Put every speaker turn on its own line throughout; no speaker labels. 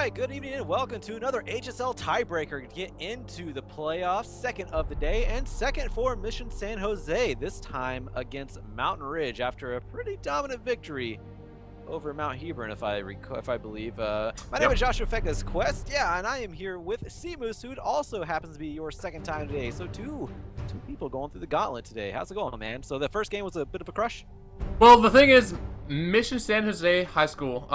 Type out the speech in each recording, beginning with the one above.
right, good evening and welcome to another HSL tiebreaker to get into the playoffs, second of the day and second for Mission San Jose, this time against Mountain Ridge after a pretty dominant victory over Mount Hebron, if I believe. My name is Joshua Fecka's Quest, yeah, and I am here with Seamoose, who also happens to be your second time today. So two people going through the gauntlet today. How's it going, man? So the first game was a bit of a crush?
Well, the thing is, Mission San Jose High School,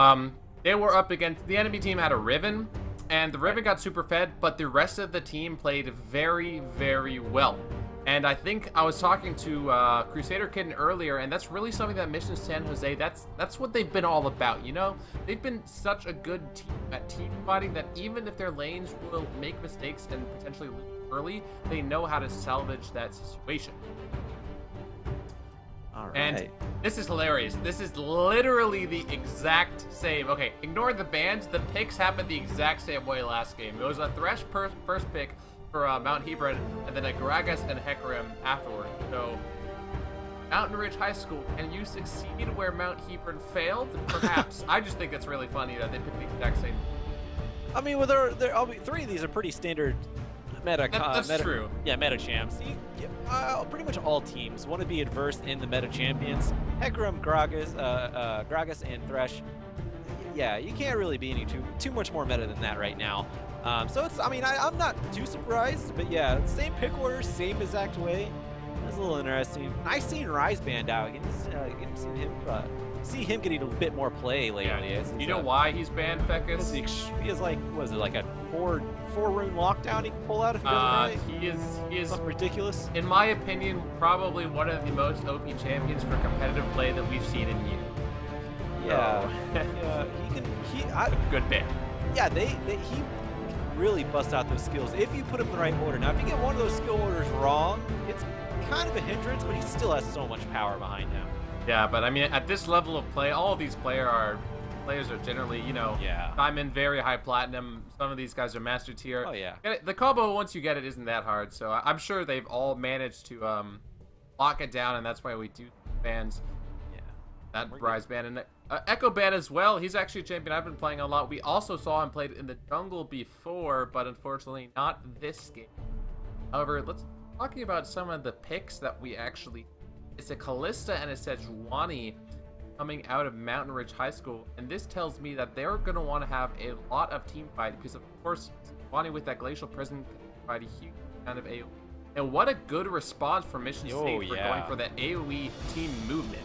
they were up against, the enemy team had a Riven, and the Riven got super fed, but the rest of the team played very, very well. And I think I was talking to Crusader Kitten earlier, and that's really something that Mission San Jose, that's what they've been all about, you know? They've been such a good team at team fighting that even if their lanes will make mistakes and potentially lose early, they know how to salvage that situation.
All right.
And this is hilarious. This is literally the exact same. Okay, ignore the bans. The picks happened the exact same way last game. It was a Thresh first pick for Mount Hebron, and then a Gragas and Hecarim afterward. So, Mountain Ridge High School, can you succeed where Mount Hebron failed? Perhaps. I just think it's really funny that they picked the exact same.
I mean, well, three of these are pretty standard meta.
That's true.
Yeah, meta champs. Pretty much all teams want to be adverse in the meta champions. Hecarim, Gragas, and Thresh. Yeah, you can't really be any too much more meta than that right now. So it's, I mean, I'm not too surprised, but yeah, same pick order, same exact way. That's a little interesting. Nice seeing Rise Band out. See him getting a bit more play lately.
Yeah. You know why he's banned, Feckus?
He has like, what is it, like a four rune lockdown he can pull out if he doesn't right?
He is
something ridiculous.
In my opinion, probably one of the most OP champions for competitive play that we've seen in years.
Yeah,
so.
yeah,
good ban.
Yeah, he can really bust out those skills if you put him in the right order. Now, if you get one of those skill orders wrong, it's kind of a hindrance, but he still has so much power behind him.
Yeah, but I mean, at this level of play, all of these players are generally, you know, diamond, very high platinum. Some of these guys are master tier.
Oh yeah.
The combo, once you get it, isn't that hard. So I'm sure they've all managed to lock it down, and that's why we do bans. Yeah. That Rise ban and Echo ban as well. He's actually a champion I've been playing a lot. We also saw him played in the jungle before, but unfortunately not this game. However, let's talking about some of the picks that we actually. It's a Callista and a Sejuani coming out of Mountain Ridge High School, and this tells me that they're going to want to have a lot of team fight because, of course, Sejuani with that Glacial Prison can fight a huge kind of AoE. And what a good response from Mission State for going for the AoE team movement.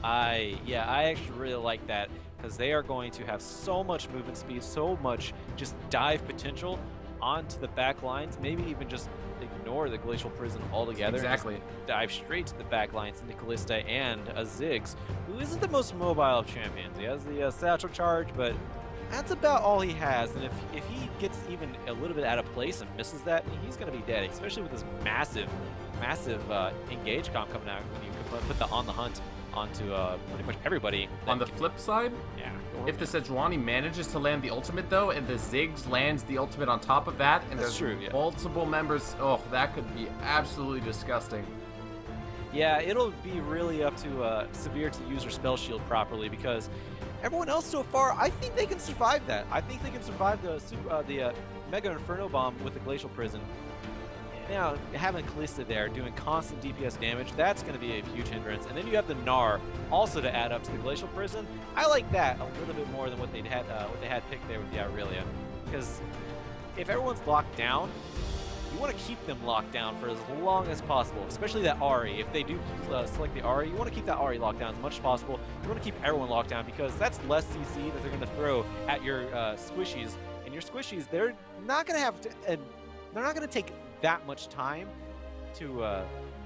I actually really like that because they are going to have so much movement speed, so much just dive potential onto the back lines, maybe even just ignore the Glacial Prison altogether.
Exactly.
And just dive straight to the back lines into Callista and a Ziggs, who isn't the most mobile of champions. He has the satchel charge, but that's about all he has. And if he gets even a little bit out of place and misses that, he's going to be dead, especially with this massive engage comp coming out when you put the On the Hunt onto pretty much everybody.
On the flip side, if the Sejuani manages to land the ultimate though, and the Ziggs lands the ultimate on top of that, and there's multiple members, oh, that could be absolutely disgusting.
Yeah, it'll be really up to Severe to use her spell shield properly because everyone else so far, I think they can survive that. I think they can survive the Mega Inferno Bomb with the Glacial Prison. Now, having Callista there doing constant DPS damage, that's going to be a huge hindrance. And then you have the Gnar also to add up to the Glacial Prison. I like that a little bit more than what they had picked there with the Aurelia. Because if everyone's locked down, you want to keep them locked down for as long as possible, especially that Ahri. If they do select the Ahri, you want to keep that Ahri locked down as much as possible. You want to keep everyone locked down because that's less CC that they're going to throw at your squishies. And your squishies, they're not going to have to, they're not going to take that much time to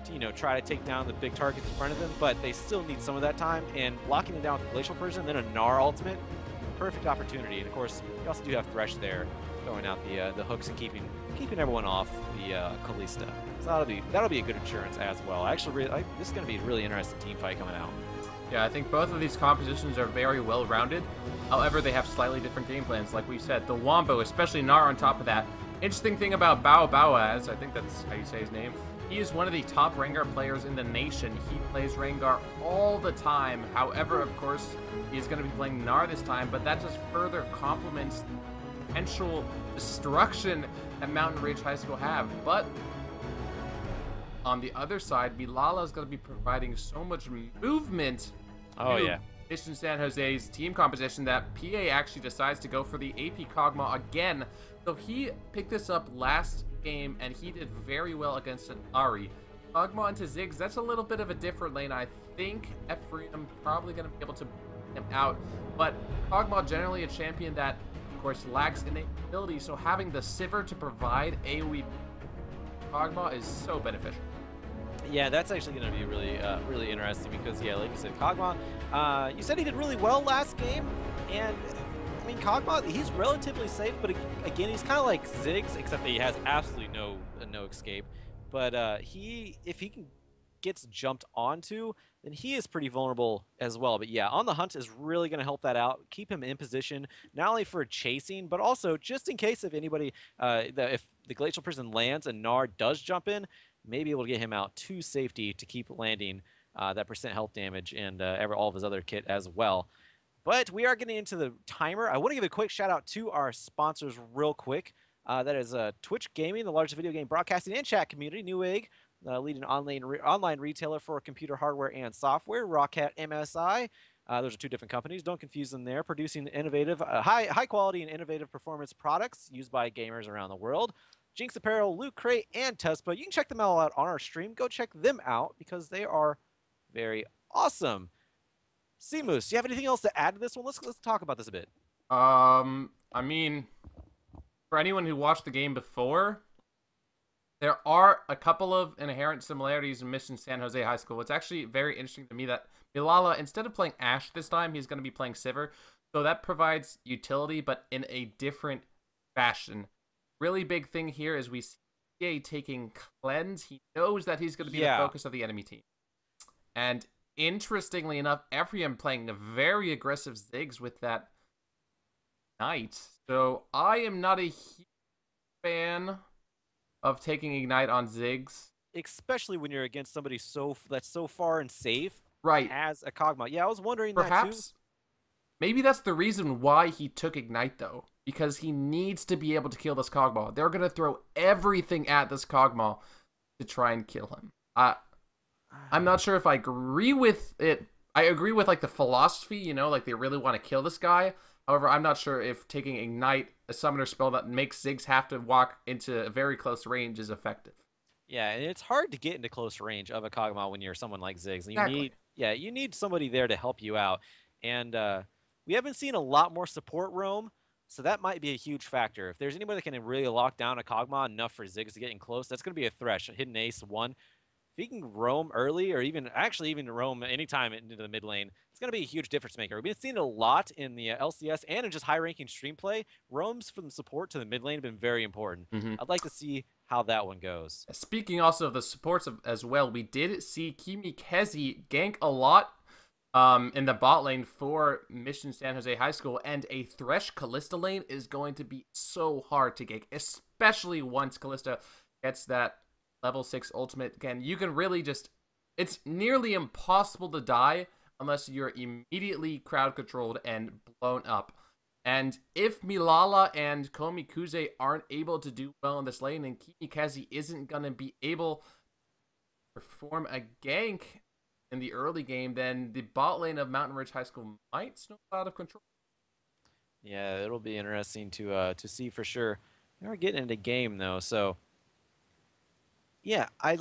you know, try to take down the big targets in front of them, but they still need some of that time, and locking it down with the Glacial Prison, then a Gnar ultimate, perfect opportunity. And of course, you also do have Thresh there, throwing out the hooks and keeping everyone off the Callista. So that'll be a good insurance as well. Actually, this is going to be a really interesting team fight coming out.
Yeah, I think both of these compositions are very well rounded. However, they have slightly different game plans. Like we said, the Wombo, especially Gnar on top of that. Interesting thing about Boaz, I think that's how you say his name, he is one of the top Rengar players in the nation. He plays Rengar all the time. However, of course, he's going to be playing Gnar this time, but that just further complements potential destruction that Mountain Ridge High School have. But on the other side, Milala is going to be providing so much movement to Mission San Jose's team composition that PA actually decides to go for the AP Kog'Maw again. So he picked this up last game, and he did very well against an Ari. Kog'Maw into Ziggs, that's a little bit of a different lane. I think Freedom probably going to be able to beat him out. But Kog'Maw generally a champion that, of course, lacks innate ability, so having the Sivir to provide AoE Kog'Maw is so beneficial.
Yeah, that's actually going to be really, really interesting because, yeah, like you said, Kog'Maw, you said he did really well last game, and I mean, Kog'Maw, he's relatively safe, but again, he's kind of like Ziggs, except that he has absolutely no escape. But if he gets jumped onto, then he is pretty vulnerable as well. But yeah, on the hunt is really going to help that out, keep him in position, not only for chasing, but also just in case if anybody, if the Glacial Prison lands and Gnar does jump in, may be able to get him out to safety to keep landing that % health damage and all of his other kit as well. But we are getting into the timer. I want to give a quick shout out to our sponsors real quick. That is Twitch Gaming, the largest video game broadcasting and chat community. Newegg, leading online retailer for computer hardware and software. Rockhat MSI. Those are two different companies. Don't confuse them there. Producing innovative, high quality and innovative performance products used by gamers around the world. Jinx Apparel, Loot Crate, and Tespa. You can check them all out on our stream. Go check them out because they are very awesome. Seamoose, do you have anything else to add to this one? Let's talk about this a bit.
I mean, for anyone who watched the game before, there are a couple of inherent similarities in Mission San Jose High School. It's actually very interesting to me that Milala, instead of playing Ashe this time, he's going to be playing Sivir. So that provides utility, but in a different fashion. Really big thing here is we see PA taking Cleanse. He knows that he's going to be the focus of the enemy team. And interestingly enough, Ephraim playing a very aggressive Ziggs with that Ignite. So I am not a huge fan of taking Ignite on Ziggs.
Especially when you're against somebody that's so far and safe.
Right.
As a Kog'Maw. Yeah, I was wondering
Perhaps,
that too.
Maybe that's the reason why he took Ignite, though. Because he needs to be able to kill this Kog'Maw. They're going to throw everything at this Kog'Maw to try and kill him. I'm not sure if I agree with it. I agree with, like, the philosophy, you know, like, they really want to kill this guy. However, I'm not sure if taking Ignite, a summoner spell that makes Ziggs have to walk into a very close range, is effective.
Yeah, and it's hard to get into close range of a Kog'Maw when you're someone like Ziggs. And you need somebody there to help you out. And we haven't seen a lot more support roam, so that might be a huge factor. If there's anybody that can really lock down a Kog'Maw enough for Ziggs to get in close, that's going to be a Thresh, a hidden ace, one. If he can roam early or even roam anytime into the mid lane, it's going to be a huge difference maker. We've been seeing a lot in the LCS and in just high-ranking stream play. Roams from support to the mid lane have been very important. I'd like to see how that one goes.
Speaking also of the supports as well, we did see Kimi Kezi gank a lot in the bot lane for Mission San Jose High School, and a Thresh Kalista lane is going to be so hard to gank, especially once Kalista gets that level 6 ultimate. Again, you can really just, it's nearly impossible to die unless you're immediately crowd controlled and blown up. And if Milala and Komi Kuze aren't able to do well in this lane, and Kimikaze isn't going to be able to perform a gank in the early game, then the bot lane of Mountain Ridge High School might snowball out of control.
Yeah, it'll be interesting to see for sure. We're getting into game though, so yeah, I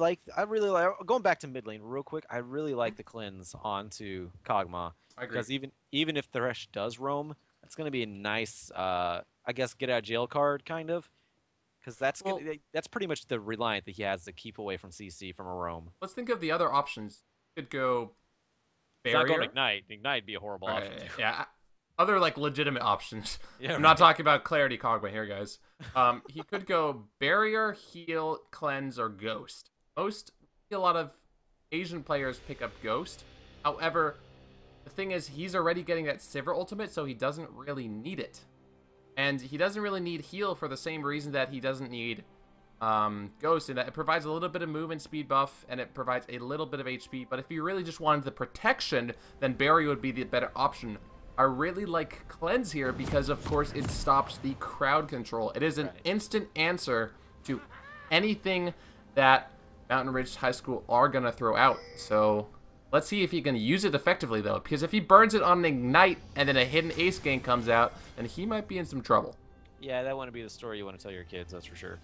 really like going back to mid lane real quick. I really like the cleanse onto Kog'Maw.
I agree.
Because even if Thresh does roam, that's going to be a nice, I guess, get out of jail card kind of. Because that's pretty much the reliant that he has to keep away from CC from a roam.
Let's think of the other options. You could go barrier.
It's not going Ignite. Ignite would be a horrible option.
Yeah. Other, like, legitimate options.
Yeah,
I'm not talking about Clarity Kog'Maw here, guys. He could go barrier, heal, cleanse, or ghost. A lot of Asian players pick up ghost. However, the thing is, he's already getting that Sivir ultimate, so he doesn't really need it. And he doesn't really need heal for the same reason that he doesn't need ghost, in that it provides a little bit of movement speed buff, and it provides a little bit of HP. But if you really just wanted the protection, then barrier would be the better option. I really like Cleanse here because, of course, it stops the crowd control. It is an instant answer to anything that Mountain Ridge High School are going to throw out. So let's see if he can use it effectively, though, because if he burns it on an Ignite and then a hidden ace gank comes out, then he might be in some trouble.
Yeah, that wouldn't be the story you want to tell your kids, that's for sure.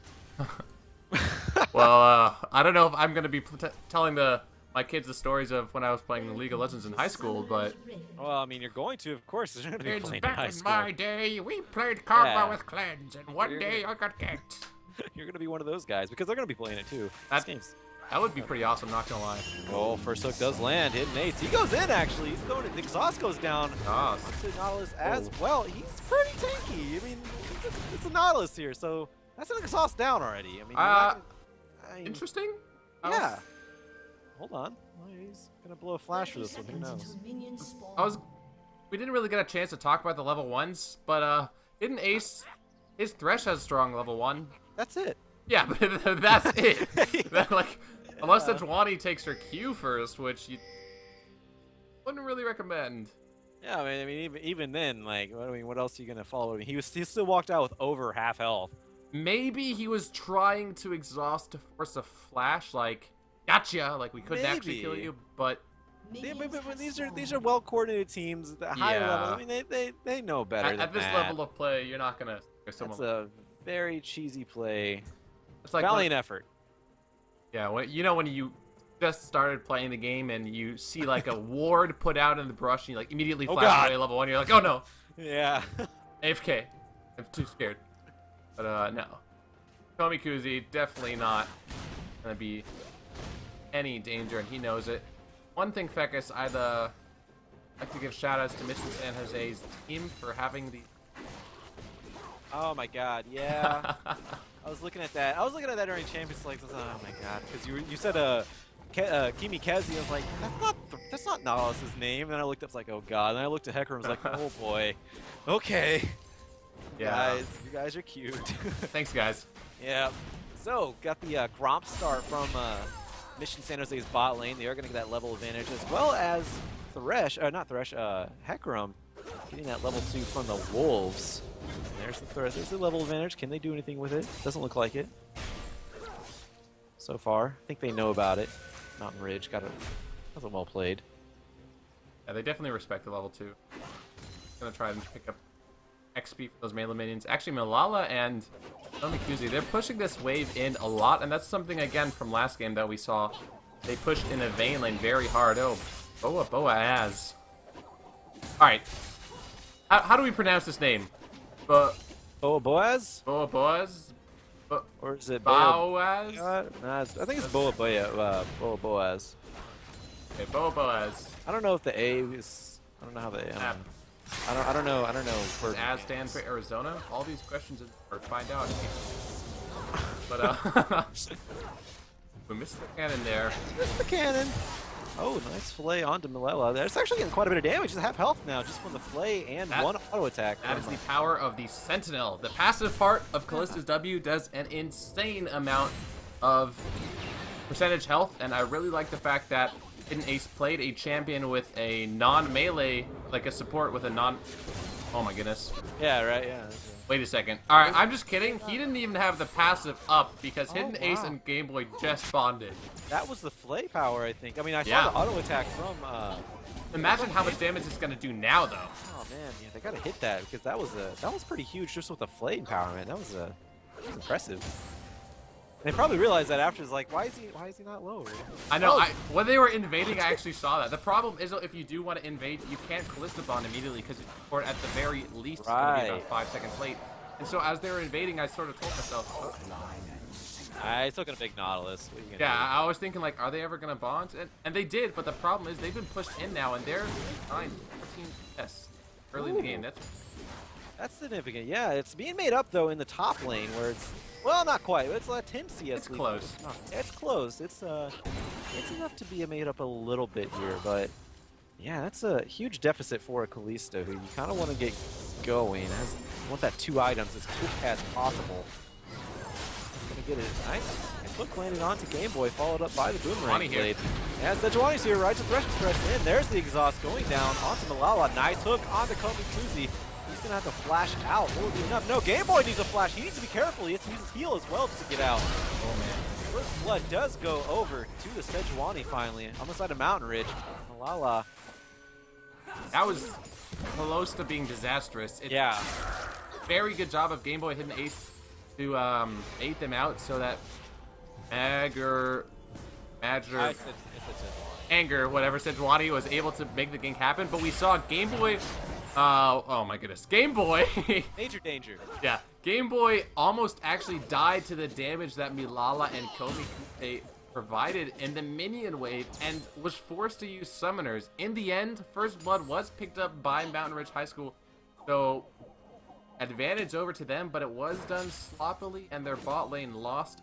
Well, I don't know if I'm going to be telling my kids the stories of when I was playing League of Legends in high school, but...
Well, I mean, you're going to, of course. You're going to be playing in high
Back in
school.
my day, we played combo with Cleanse, and one day I got kicked.
You're going to be one of those guys, because they're going to be playing it, too.
That would be pretty awesome, not going to lie.
Oh, first hook does land. Hidden ace. He goes in, actually. He's throwing it. The exhaust goes down. To Nautilus as well. He's pretty tanky. I mean, it's a Nautilus here, so that's an exhaust down already. I mean,
interesting?
Yeah. Hold on. Oh, he's going to blow a flash for this one. Who knows?
We didn't really get a chance to talk about the level 1s, but Hidden Ace, his Thresh has strong level 1.
That's it.
Yeah, but that's it. Like, unless Sejuani takes her Q first, which you wouldn't really recommend.
Yeah, I mean, even then, like, what else are you gonna follow? He still walked out with over half health.
Maybe he was trying to exhaust to force a flash, like, gotcha, like we couldn't actually kill you, but.
Yeah, but these are well coordinated teams at the higher level. I mean, they know better.
At this level of play, you're not gonna.
That's a very cheesy play.
It's like
valiant effort.
Yeah, when you just started playing the game and you see like a ward put out in the brush and you like immediately flash away level 1, you're like, oh no.
Yeah.
AFK. I'm too scared. But no. Komikuzi definitely not gonna be any danger, and he knows it. One thing, Fecus, I'd like to give shoutouts to Mission San Jose's team for having the.
Oh my God! Yeah. I was looking at that. I was looking at that during Champions League. I was like, oh my God, because you said Kimi Kezi. I was like, that's not Nautilus' name. And then I looked up, I was like, oh God. And then I looked at Hecker and was like, oh boy. Okay.
Yeah.
You guys are cute.
Thanks, guys.
Yeah. So got the Gromp start from Mission San Jose's bot lane. They are going to get that level advantage, as well as Hecarim getting that level 2 from the Wolves. There's the level advantage. Can they do anything with it? Doesn't look like it. So far, I think they know about it. Mountain Ridge wasn't well played.
Yeah, they definitely respect the level 2. Gonna try and pick up XP for those melee minions. Actually, Malala and Omikuzi, they're pushing this wave in a lot, and that's something again from last game that we saw. They pushed in a Vayne lane very hard. Oh, Boaz. All right, how do we pronounce this name?
Boaz?
Boaz?
Or is it
Boaz?
I think it's Boaz.
Okay, Boaz.
I don't know if the A is. I don't know how the. I don't know.
Does Az stand for Arizona? All these questions are find out. But we missed the cannon there.
Missed the cannon. Oh, nice fillet onto Malala. That's actually getting quite a bit of damage. He's half health now, just from the fillet and one auto attack.
That is the power of the Sentinel. The passive part of Callista's W does an insane amount of percentage health, and I really like the fact that Hidden Ace played a champion with a non-melee, like a support with a non... Oh my goodness.
Yeah, right, yeah.
Wait a second. Alright, I'm just kidding. He didn't even have the passive up because Hidden Ace and Game Boy just bonded.
That was the fillet power, I think. I mean, I saw the auto attack from...
Imagine how much damage it's going to do now, though.
Oh, man. Yeah, they got to hit that because that was pretty huge just with the fillet empowerment. That was impressive. They probably realized that after. It's like, why is he not low?
I know. When they were invading, I actually saw that. The problem is, if you do want to invade, you can't Callista Bond immediately because or at the very least it's going to be about 5 seconds late. And so as they were invading, I sort of told myself,
I took a big Nautilus. What are you gonna do?
I was thinking like, are they ever going to bond? And they did, but the problem is they've been pushed in now, and they're 9-14 S early in the game.
That's significant. Yeah, it's being made up though in the top lane where it's. Well, not quite. It's 10 CS.
It's close.
It's close. It's enough to be made up a little bit here, but yeah, that's a huge deficit for a Kalista who you kind of want to get going. You want that 2 items as quick as possible. Gonna get it. Nice hook landing onto Game Boy, followed up by the boomerang
here.
blade. As Sejuani's here, right to Thresh Express in. There's the exhaust going down onto Malala. Nice hook onto Komikuzi. He's going to have to flash out. Will it be enough? No, Game Boy needs a flash. He needs to be careful. He has to use his heal as well just to get out. Oh, man. First blood does go over to the Sejuani finally on the side of Mountain Ridge. Malala.
That was close to being disastrous.
Yeah.
Very good job of Game Boy hitting Ace to bait them out so that whatever Sejuani was able to make the gank happen. But we saw Game Boy, oh my goodness, Game Boy.
Major danger.
Yeah, Game Boy almost actually died to the damage that Milala and Komi provided in the minion wave and was forced to use summoners. In the end, First Blood was picked up by Mountain Ridge High School, so advantage over to them, but it was done sloppily and their bot lane lost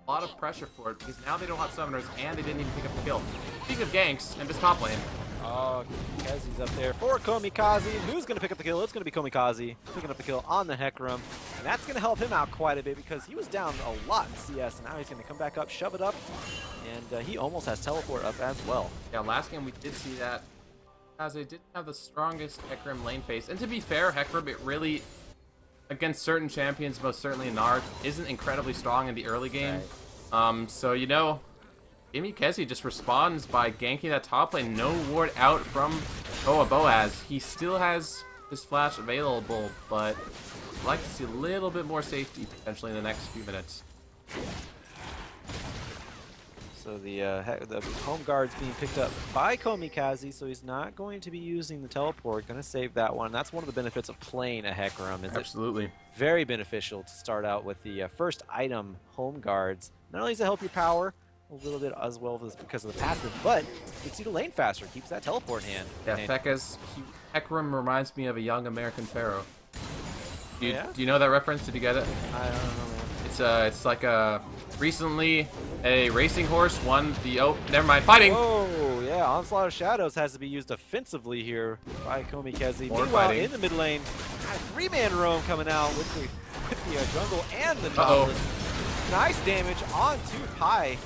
a lot of pressure for it because now they don't have summoners and they didn't even pick up the kill. Speaking of ganks and this top lane.
Oh, Kazi's up there for Komikaze. Who's going to pick up the kill? It's going to be Komikaze picking up the kill on the Hecarim. And that's going to help him out quite a bit because he was down a lot in CS. And now he's going to come back up, shove it up. And he almost has teleport up as well.
Yeah, last game we did see that. Kaze didn't have the strongest Hecarim lane phase. And to be fair, Hecarim, it really, against certain champions, most certainly Nard, isn't incredibly strong in the early game. Right. So, you know, Komikaze just responds by ganking that top lane. No ward out from Boaz. He still has his flash available, but I'd like to see a little bit more safety potentially in the next few minutes.
So the home guard's being picked up by Komikaze, so he's not going to be using the teleport. Going to save that one. That's one of the benefits of playing a Hecarim.
Absolutely.
Very beneficial to start out with the first item, home guards. Not only does it help your power a little bit as well as because of the passive, but gets you to lane faster, keeps that teleport in hand.
Yeah, Fekka's Hecarim reminds me of a young American Pharaoh. Do you know that reference? Did you get it?
I don't know, man.
It's like recently a racing horse won the never mind, fighting.
Oh yeah, Onslaught of Shadows has to be used offensively here by Komikaze. Meanwhile,
fighting.
in the mid lane, three-man roam coming out with the jungle and the Nautilus. Nice damage onto Pi.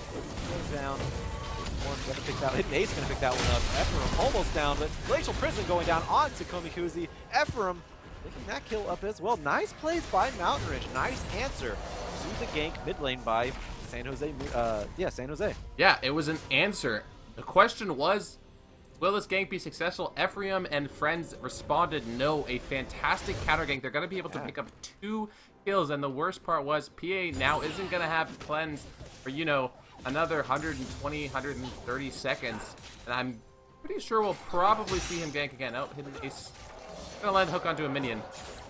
Goes down. One gonna pick that. Hidden Ace gonna pick that one up. Ephraim almost down, but Glacial Prison going down onto Komikuzi. Ephraim picking that kill up as well. Nice plays by Mountain Ridge. Nice answer to the gank mid lane by San Jose. San Jose.
Yeah, it was an answer. The question was, will this gank be successful? Ephraim and friends responded no. A fantastic counter gank. They're gonna be able to pick up 2 kills, and the worst part was PA now isn't gonna have cleanse for, you know, another 120, 130 seconds, and I'm pretty sure we'll probably see him gank again. Oh, hidden ace. Gonna land hook onto a minion.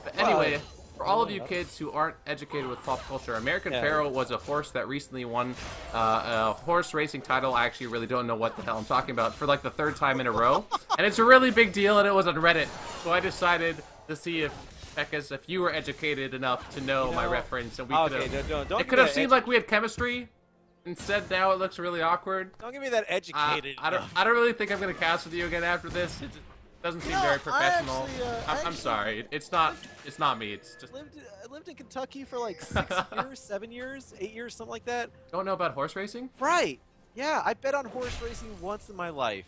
But anyway, for all of you kids who aren't educated with pop culture, American Pharaoh was a horse that recently won a horse racing title. I actually really don't know what the hell I'm talking about, for like the 3rd time in a row. And it's a really big deal, and it was on Reddit. So I decided to see if Becca's, if you were educated enough to know my reference, and we it could have seemed like we had chemistry. Instead, now it looks really awkward.
Don't give me that educated.
I don't really think I'm gonna cast with you again after this. It doesn't seem very professional. I'm sorry. It's not me. It's just.
I lived in Kentucky for like 6 years, 7 years, 8 years, something like that.
Don't know about horse racing?
Right. Yeah, I bet on horse racing once in my life.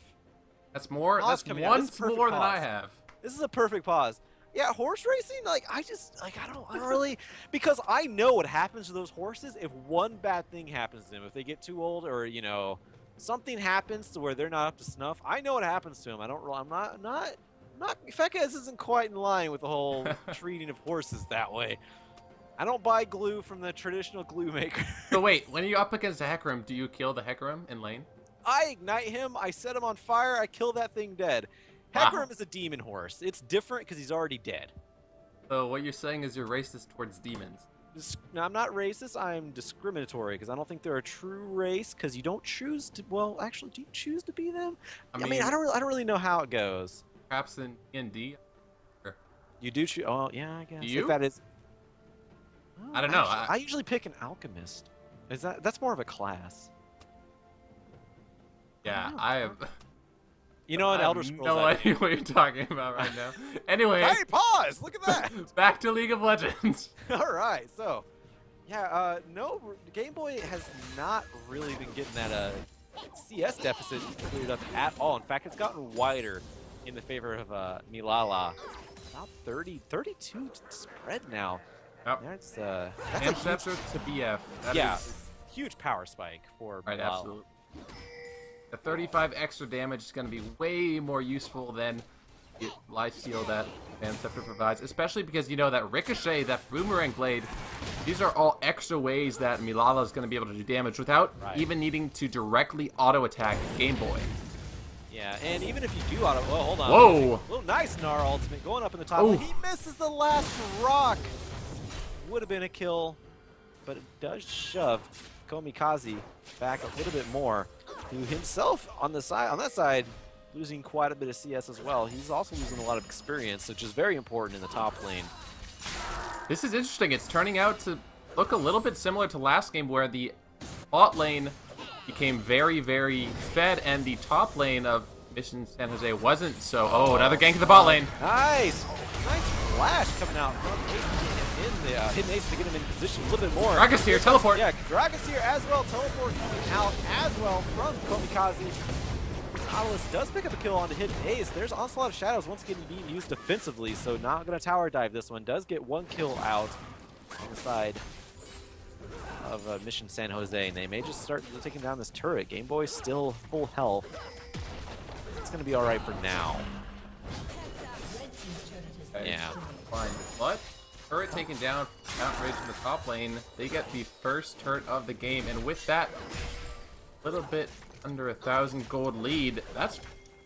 That's more. That's once more than I have.
This is a perfect pause. Yeah, horse racing, like, I don't really, because I know what happens to those horses if one bad thing happens to them. If they get too old or, you know, something happens to where they're not up to snuff, I know what happens to them. I'm not, Fekka isn't quite in line with the whole treating of horses that way. I don't buy glue from the traditional glue maker.
So wait, when you're up against a Hecarim, do you kill the Hecarim in lane?
I ignite him, I set him on fire, I kill that thing dead. Hecarim is a demon horse. It's different because he's already dead.
So what you're saying is you're racist towards demons.
No, I'm not racist. I'm discriminatory because I don't think they're a true race because you don't choose to. Well, actually, do you choose to be them? I mean, I don't really know how it goes.
Perhaps in D&D.
You do choose. Oh, yeah, I guess.
Do you?
If that is. Oh,
I don't know.
I usually pick an alchemist. That's more of a class?
Yeah, I have.
You know, an Elder Scrolls.
No idea what you're talking about right now. Anyway.
Hey, pause! Look at that!
Back to League of Legends.
All right, so Yeah, no, Game Boy has not really been getting that CS deficit cleared up at all. In fact, it's gotten wider in the favor of Milala. About 32 spread now.
Yep.
That's a
Ancestor to BF. That is...
huge power spike for
right,
Milala.
absolutely. The 35 extra damage is going to be way more useful than the lifesteal that Ancestor provides, especially because you know that Ricochet, that Boomerang Blade, these are all extra ways that Milala is going to be able to do damage without even needing to directly auto-attack Game Boy.
Yeah, and even if you do auto... Oh, hold on.
Whoa!
Little nice Gnar ultimate going up in the top lane. He misses the last rock. Would have been a kill, but it does shove Komikaze back a little bit more. Who himself on that side, losing quite a bit of CS as well. He's also losing a lot of experience, which is very important in the top lane.
This is interesting. It's turning out to look a little bit similar to last game where the bot lane became very, very fed and the top lane of Mission San Jose wasn't. So, another gank in the bot lane.
Nice! Nice flash coming out from in the hidden ace to get him in position a little bit more.
Gragas here, teleport.
Yeah, Gragas here as well. Teleport coming out as well from Komikaze. Nautilus does pick up a kill on the hidden ace. There's Onslaught of Shadows once again being used defensively, so not going to tower dive this one. Does get one kill out on the side of Mission San Jose, and they may just start taking down this turret. Game Boy still full health. It's going to be all right for now.
Okay.
Yeah.
Fine. But turret taken down, outrage in the top lane. They get the first turret of the game, and with that, a little bit under 1,000 gold lead. That's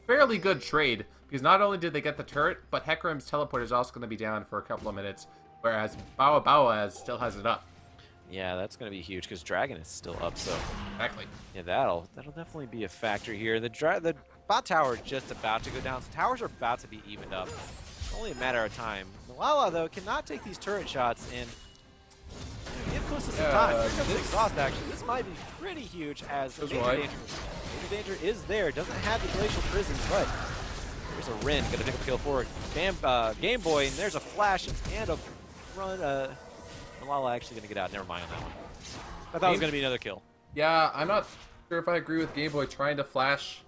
fairly good trade, because not only did they get the turret, but Hecarim's teleport is also going to be down for a couple of minutes, whereas Bawa still has it up.
Yeah, that's going to be huge because Dragon is still up. So
exactly.
Yeah, that'll definitely be a factor here. The bot tower is just about to go down. So towers are about to be evened up. It's only a matter of time. Milala though cannot take these turret shots and get close to some time. Here comes the exhaust action. This might be pretty huge as Major Danger is there. Doesn't have the Glacial Prison, but there's a Rin gonna pick up a kill forward. Game Boy, and there's a flash and a run. Milala actually going to get out. Never mind on that one. I thought it was going to be another kill.
Yeah, I'm not sure if I agree with Game Boy trying to flash.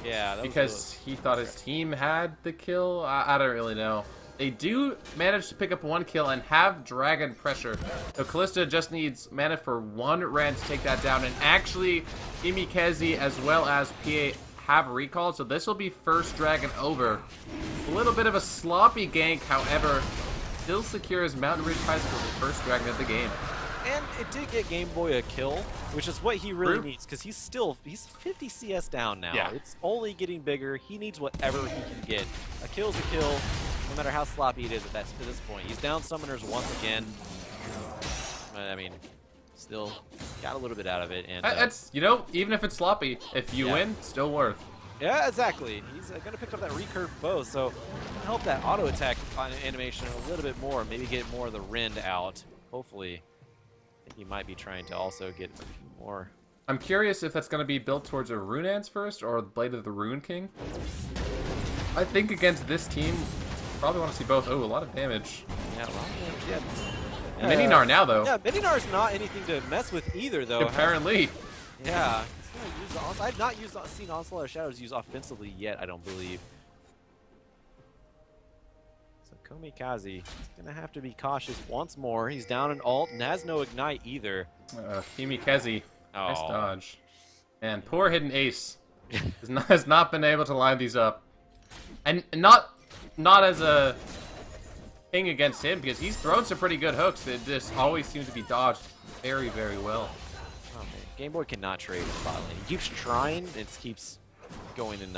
Yeah, that
because he thought his team had the kill. I don't really know. They do manage to pick up one kill and have Dragon pressure. So Kalista just needs mana for one Ren to take that down. And actually, Imikezi as well as PA have recall. So this will be first Dragon over. A little bit of a sloppy gank, however. Still secures Mountain Ridge High School the first Dragon of the game.
And it did get Game Boy a kill, which is what he really needs, because he's 50 CS down now.
Yeah.
It's only getting bigger. He needs whatever he can get. A kill's a kill, no matter how sloppy it is at this point. He's down summoners once again. But, I mean, still got a little bit out of it. And
that's, you know, even if it's sloppy, if you win, still worth.
Yeah, exactly. He's going to pick up that recurve bow, so help that auto attack animation a little bit more. Maybe get more of the Rend out. Hopefully, I think he might be trying to also get a few more.
I'm curious if that's going to be built towards a Runeance first or the Blade of the Rune King. I think against this team, probably want to see both. Oh, a lot of damage.
Yeah, a lot of damage. Yeah.
Mininar now, though.
Yeah, Mininar's not anything to mess with either, though.
Apparently.
Yeah. I've not seen Onslaught of Shadows used offensively yet, I don't believe. So Komikaze is going to have to be cautious once more. He's down an ult and has no ignite either.
Kimikezi. Nice dodge. And poor hidden ace has not been able to line these up. And not as a thing against him, because he's thrown some pretty good hooks that just always seem to be dodged very, very well.
Oh, man. Game Boy cannot trade with bot lane. He keeps trying, it keeps going in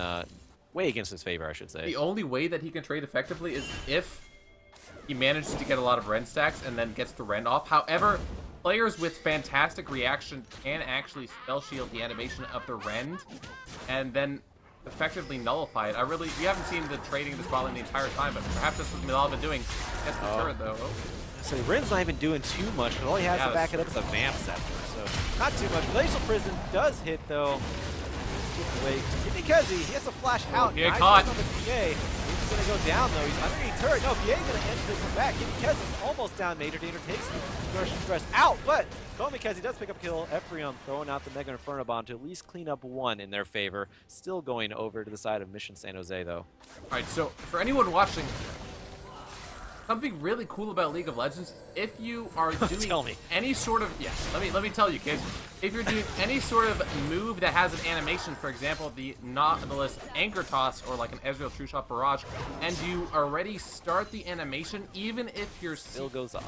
way against his favor, I should say.
The only way that he can trade effectively is if he manages to get a lot of Ren stacks and then gets the Ren off. However, players with fantastic reaction can actually spell shield the animation of the Ren and then effectively nullify it. We haven't seen the trading of this bot lane the entire time, but perhaps that's what Milala been doing. Gets the turret though.
So Ren's not even doing too much, but all he has to back it up is a Vamp Scepter, so not too much. Glacial Prison does hit though. Gets away. Because he has to flash out.
Get caught.
On the PA. is going to go down, though. He's underneath turret. No, BA is going to end this one back. Kimikaze almost down. Major Danger takes Version Express out, but Komikaze does pick up a kill. Ephraim throwing out the Mega Inferno Bomb to at least clean up one in their favor. Still going over to the side of Mission San Jose, though.
All right, so for anyone watching, something really cool about League of Legends, if you are doing any sort of, let me tell you, kids, if you're doing any sort of move that has an animation, for example, the Nautilus Anchor Toss or like an Ezreal True Shot Barrage, and you already start the animation, even if your
still goes off,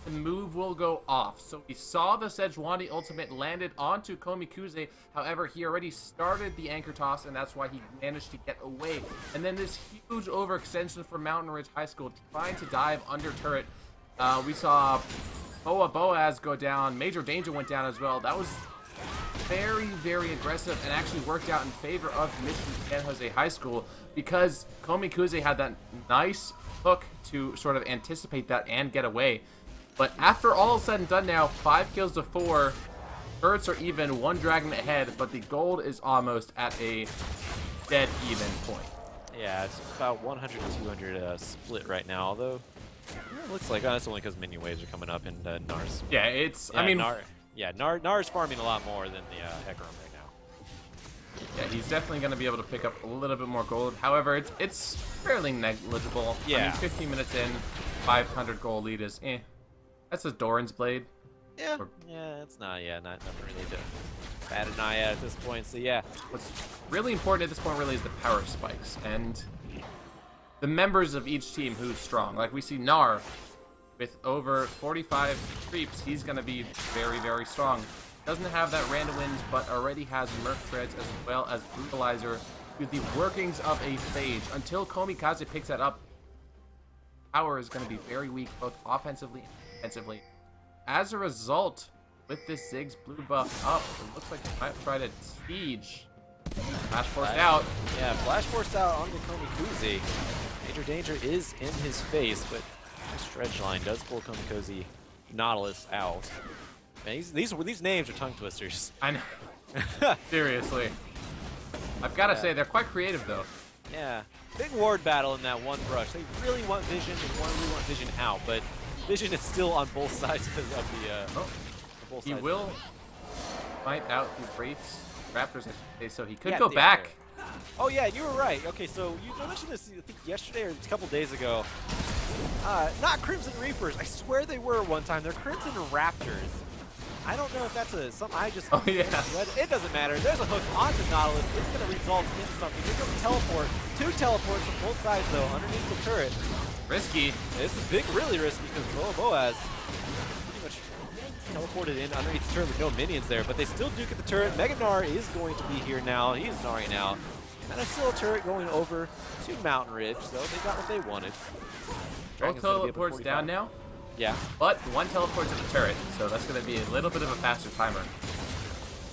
the move will go off. So we saw the Sejuani ultimate landed onto Komikuze. However, he already started the Anchor Toss, and that's why he managed to get away. And then this huge overextension for Mountain Ridge High School trying to dive under turret. We saw Boaz go down. Major Danger went down as well. That was very, very aggressive and actually worked out in favor of Mission San Jose High School because Komikuze had that nice hook to sort of anticipate that and get away. But after all is said and done now, 5 kills to 4, turrets are even, 1 dragon ahead, but the gold is almost at a dead even point.
Yeah, it's about 100-200 split right now, although it looks like that's only because minion waves are coming up in Nars.
Yeah, it's,
yeah,
I mean...
Nar's farming a lot more than the Hecarim right now.
Yeah, he's definitely going to be able to pick up a little bit more gold. However, it's fairly negligible.
Yeah.
I mean, 15 minutes in, 500 gold lead is That's a Doran's Blade.
Yeah, it's not nothing really to bat an eye at this point, so yeah.
What's really important at this point really is the power spikes, and the members of each team who's strong. Like we see Gnar, with over 45 creeps, he's going to be very, very strong. Doesn't have that random wins, but already has Merc Treads as well as Brutalizer with the workings of a Phage. Until Komikaze picks that up, power is going to be very weak, both offensively and defensively. As a result, with this Ziggs blue buff up, it looks like they might try to siege. Flash forced out.
Yeah, flash forced out onto Komikuze. Major Danger is in his face, but the stretch line does pull Komikuze Nautilus out. Man, these names are tongue twisters.
I know. Seriously. I've got to say, they're quite creative, though.
Yeah. Big ward battle in that one brush. They really want Vision and really want Vision out, but Vision is still on both sides of the
he will fight out the Wraiths, Raptors, so he could go back.
Oh yeah, you were right. Okay, so you mentioned this, I think yesterday or a couple days ago. Not Crimson Reapers. I swear they were one time. They're Crimson Raptors. I don't know if that's something I just...
Oh, yeah.
It doesn't matter. There's a hook onto Nautilus. It's going to result in something. Here comes teleport. 2 teleports from both sides, though, underneath the turret.
Risky.
This is really risky because Boaz pretty much teleported in underneath the turret with no minions there, but they still do get the turret. Mega Gnar is going to be here now. He's Gnaring out. And there's still a turret going over to Mountain Ridge, so they got what they wanted.
Both teleports down now?
Yeah.
But 1 teleport to the turret, so that's going to be a little bit of a faster timer.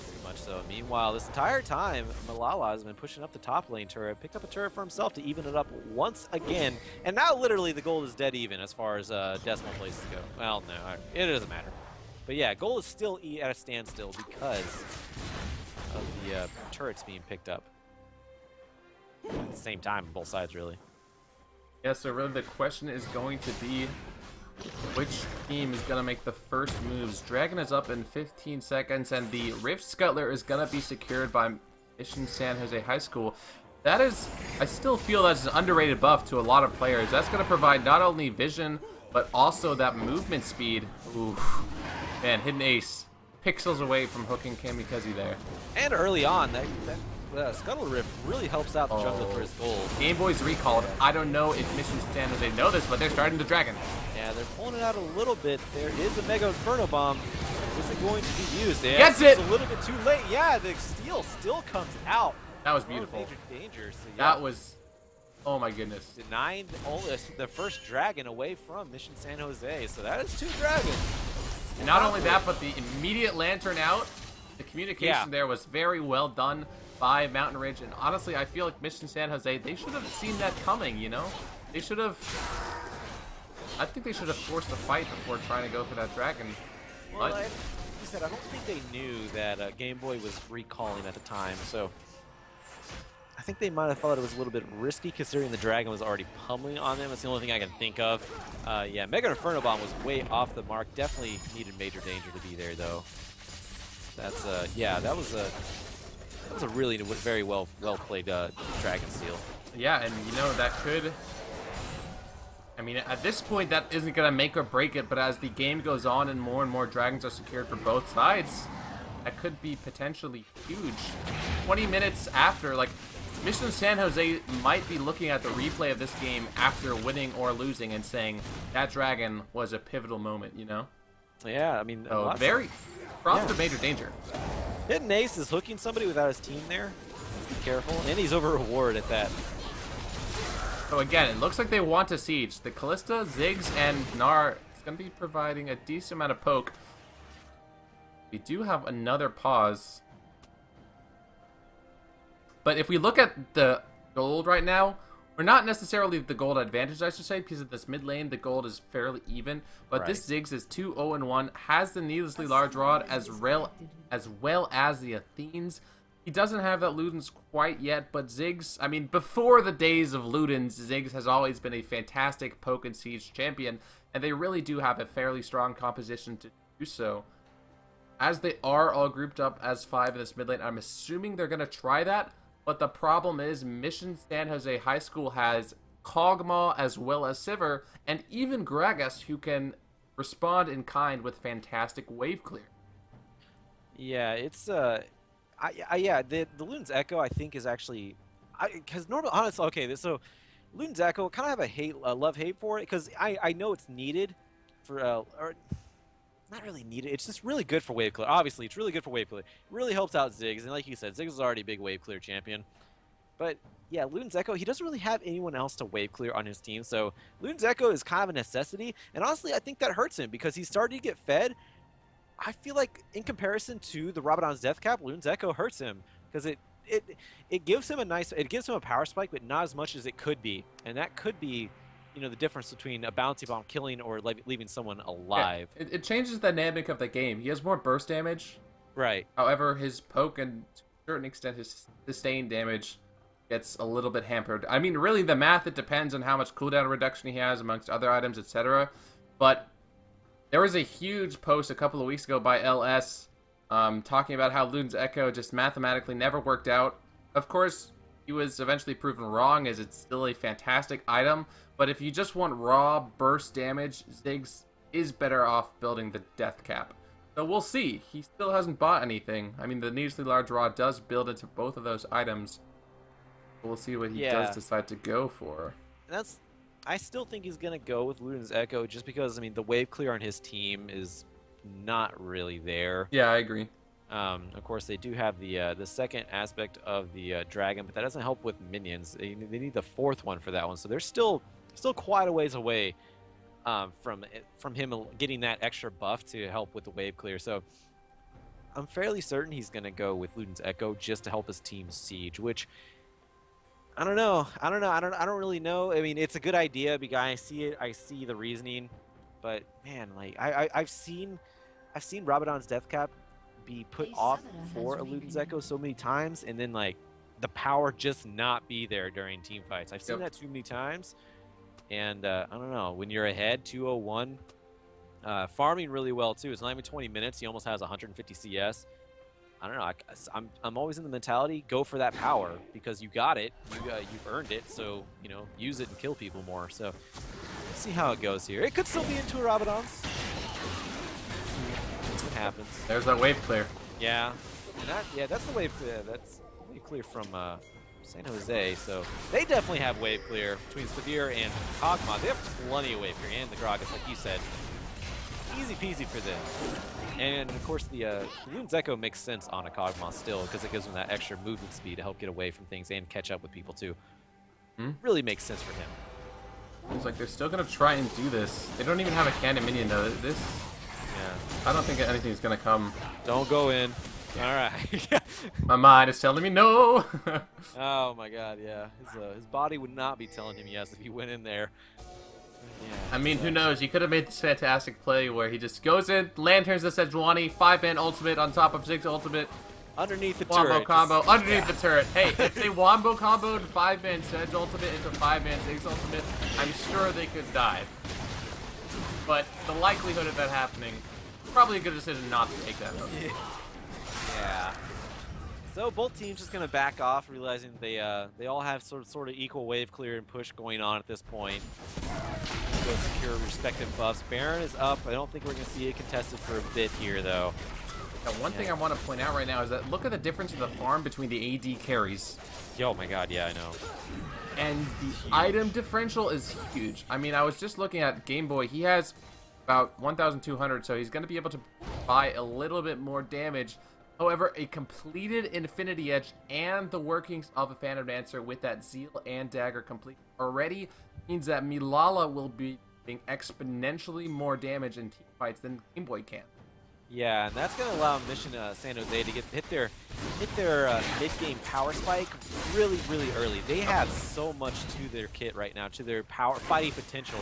Pretty much so. Meanwhile, this entire time, Malala has been pushing up the top lane turret, picked up a turret for himself to even it up once again. And now literally the gold is dead even as far as decimal places go. Well, no, it doesn't matter. But yeah, gold is still at a standstill because of the turrets being picked up. At the same time on both sides, really.
Yeah, so really the question is going to be which team is going to make the first moves. Dragon is up in 15 seconds, and the Rift Scuttler is going to be secured by Mission San Jose High School. That is, I still feel that's an underrated buff to a lot of players. That's going to provide not only vision, but also that movement speed. Ooh, man, hidden ace. Pixels away from hooking Kamikaze there.
And early on, that Scuttle Rift really helps out the jungler for his gold.
Game Boy's recalled. I don't know if Mission San Jose know this, but they're starting the Dragon.
Yeah, they're pulling it out a little bit. There is a Mega Inferno Bomb. Is it going to be used?
Gets it!
It's a little bit too late. Yeah, the steal still comes out.
That was beautiful.
Major Danger. So, yeah,
that was... Oh my goodness.
Denying the first dragon away from Mission San Jose. So that is 2 dragons.
And not only that, but the immediate lantern out. The communication there was very well done by Mountain Ridge. And honestly, I feel like Mission San Jose, they should have seen that coming, you know? They should have... I think they should have forced a fight before trying to go for that dragon.
Well, like you said, I don't think they knew that Game Boy was recalling at the time. So I think they might have thought it was a little bit risky considering the Dragon was already pummeling on them. That's the only thing I can think of. Yeah, Mega Inferno Bomb was way off the mark. Definitely needed Major Danger to be there, though. That's, yeah, that was a really very well played Dragon Steal.
Yeah, and you know, that could... I mean, at this point, that isn't going to make or break it, but as the game goes on and more dragons are secured for both sides, that could be potentially huge. 20 minutes after, like, Mission San Jose might be looking at the replay of this game after winning or losing and saying that dragon was a pivotal moment, you know?
Yeah, I mean...
So very... Props to Major Danger.
Hidden Ace is hooking somebody without his team there. Let's be careful. And he's over reward at that.
So again, it looks like they want to siege. The Callista, Ziggs, and Gnar is going to be providing a decent amount of poke. We do have another pause. But if we look at the gold right now, we're not necessarily the gold advantage, I should say, because of this mid lane, the gold is fairly even. But
right.
This Ziggs is 2-0-1, has the needlessly large rod as well as the Athenes. He doesn't have that Ludens quite yet, but Ziggs, I mean, before the days of Ludens, Ziggs has always been a fantastic poke and siege champion, and they really do have a fairly strong composition to do so. As they are all grouped up as 5 in this mid lane, I'm assuming they're going to try that, but the problem is Mission San Jose High School has Kog'Maw as well as Sivir, and even Gragas, who can respond in kind with fantastic wave clear.
Yeah, it's yeah, the Luden's Echo I think is actually, because normally, honestly, okay, so Luden's Echo kind of have a love-hate for it, because I know it's needed for, or not really needed, it's just really good for wave clear. Obviously, it's really good for wave clear. It really helps out Ziggs, and like you said, Ziggs is already a big wave clear champion. But yeah, Luden's Echo, he doesn't really have anyone else to wave clear on his team, so Luden's Echo is kind of a necessity, and honestly, I think that hurts him, because he's starting to get fed. I feel like in comparison to the Rabadon's Death Cap, Luden's Echo hurts him because it gives him a power spike, but not as much as it could be, and that could be, you know, the difference between a bounty bomb killing or leaving someone alive.
Yeah, it changes the dynamic of the game. He has more burst damage,
right?
However, his poke and to a certain extent his sustained damage gets a little bit hampered. I mean, really, the math, it depends on how much cooldown reduction he has amongst other items, etc. But there was a huge post a couple of weeks ago by LS talking about how Luden's Echo just mathematically never worked out. Of course, he was eventually proven wrong, as it's still a fantastic item. But if you just want raw burst damage, Ziggs is better off building the Death Cap. So we'll see. He still hasn't bought anything. I mean, the needlessly large rod does build into both of those items. We'll see what he does decide to go for.
I still think he's going to go with Luden's Echo just because, I mean, the wave clear on his team is not really there.
Yeah, I agree.
Of course, they do have the second aspect of the dragon, but that doesn't help with minions. They need the fourth one for that one, so they're still quite a ways away from him getting that extra buff to help with the wave clear. So I'm fairly certain he's going to go with Luden's Echo just to help his team siege, which I don't know. I don't really know. I mean, it's a good idea because I see it. I see the reasoning, but man, like I've seen Rabadon's Death Cap be put off for a Luden's Echo so many times, and then like the power just not be there during team fights. I've seen that too many times, and I don't know. When you're ahead 201, farming really well too. It's not even 20 minutes. He almost has 150 CS. I don't know. I'm always in the mentality, go for that power because you got it, you've earned it. So you know, use it and kill people more. So let's see how it goes here. It could still be into a Rabadon's. What happens?
There's that wave clear.
Yeah, and that's the wave. That's wave clear from San Jose. So they definitely have wave clear between Severe and Kog'Maw. They have plenty of wave clear, and the Gragas, like you said, easy peasy for them. And of course, the Luden's Echo makes sense on a Kog'Maw still because it gives him that extra movement speed to help get away from things and catch up with people too. Really makes sense for him.
It's like they're still gonna try and do this. They don't even have a cannon minion though. I don't think anything's gonna come.
Don't go in. All right.
My mind is telling me no.
Oh my God, yeah. His body would not be telling him yes if he went in there. Yeah,
I mean, who knows? He could have made this fantastic play where he just goes in, lanterns the Sejuani, 5-man ultimate on top of 6 ultimate,
Underneath the
Wombo
turret.
combo underneath the turret. Hey, if they wombo comboed 5-man Sedge ultimate into 5-man Ziggs ultimate, I'm sure they could die. But the likelihood of that happening, probably a good decision not to take that.
Yeah. So both teams just gonna back off, realizing they all have sort of equal wave clear and push going on at this point. Go secure respective buffs. Baron is up. I don't think we're gonna see it contested for a bit here, though.
Now, one thing I want to point out right now is that look at the difference in the farm between the AD carries.
Oh my god, yeah, I know.
And the item differential is huge. I mean, I was just looking at Game Boy. He has about 1,200, so he's going to be able to buy a little bit more damage. However, a completed Infinity Edge and the workings of a Phantom Dancer with that Zeal and Dagger complete already means that Milala will be doing exponentially more damage in team fights than Game Boy can.
Yeah, and that's going to allow Mission San Jose to hit their mid-game power spike really, really early. They have so much to their kit right now, to their fighting potential.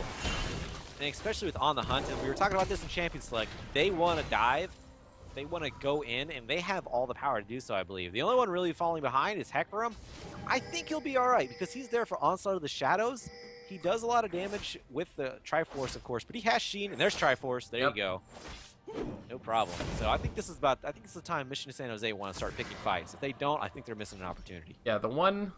And especially with On the Hunt, and we were talking about this in Champion Select, they want to dive, they want to go in, and they have all the power to do so, I believe. The only one really falling behind is Hecarim. I think he'll be all right, because he's there for Onslaught of the Shadows. He does a lot of damage with the Triforce, of course, but he has Sheen, and there's Triforce. There you go. No problem. So I think this is the time Mission San Jose want to start picking fights. If they don't, I think they're missing an opportunity.
Yeah, the one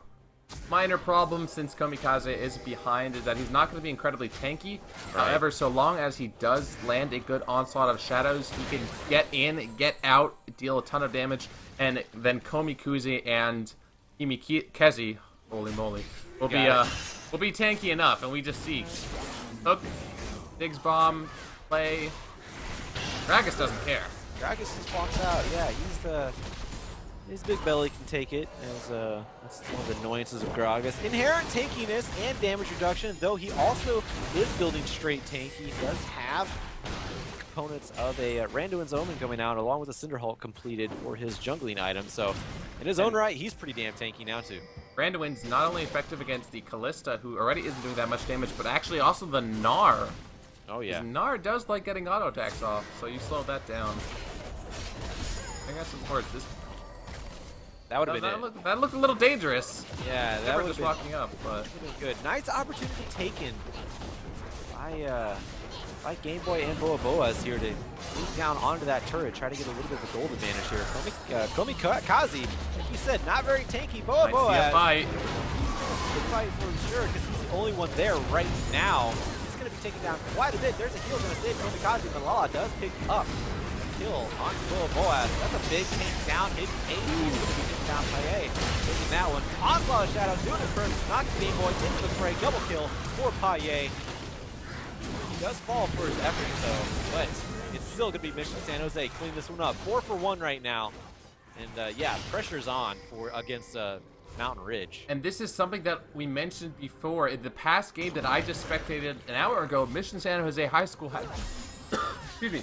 minor problem since Komikaze is behind is that he's not going to be incredibly tanky. Right. However, so long as he does land a good Onslaught of Shadows, he can get in, get out, deal a ton of damage, and then Komikuze and Kimikezi, holy moly, will be tanky enough, and we just see hook, Diggs bomb, play. Gragas doesn't care.
Gragas just walks out. Yeah, his big belly can take it. That's one of the annoyances of Gragas. Inherent tankiness and damage reduction, though he also is building straight tank. He does have components of a Randuin's Omen coming out, along with a Cinderhulk completed for his jungling item. So, in his own right, he's pretty damn tanky now too.
Randuin's not only effective against the Callista, who already isn't doing that much damage, but actually also the Gnar.
Oh yeah.
Gnar does like getting auto attacks off, so you slow that down. I got some words.
That would have been it.
That looked a little dangerous.
Yeah, that would have
just walking up, but
good. Nice opportunity taken by Game Boy and Boas here to move down onto that turret, try to get a little bit of a gold advantage here. Komikaze, like you said, not very tanky. Boas.
Good fight
for sure, because he's the only one there right now. Going to be taken down quite a bit. There's a heal going to save Komikaze, but Lala does pick up a kill on Boas. That's a big tank down. Hit AD is going to be taken down by A. Taking that one. Onslaught of Shadow doing it first. Knocks Game Boy into the fray. Double kill for Paye. He does fall for his efforts though, but it's still going to be Mission San Jose. Clean this one up. 4 for 1 right now. And yeah, pressure's on against Mountain Ridge.
And this is something that we mentioned before. In the past game that I just spectated an hour ago, Mission San Jose High School had excuse me,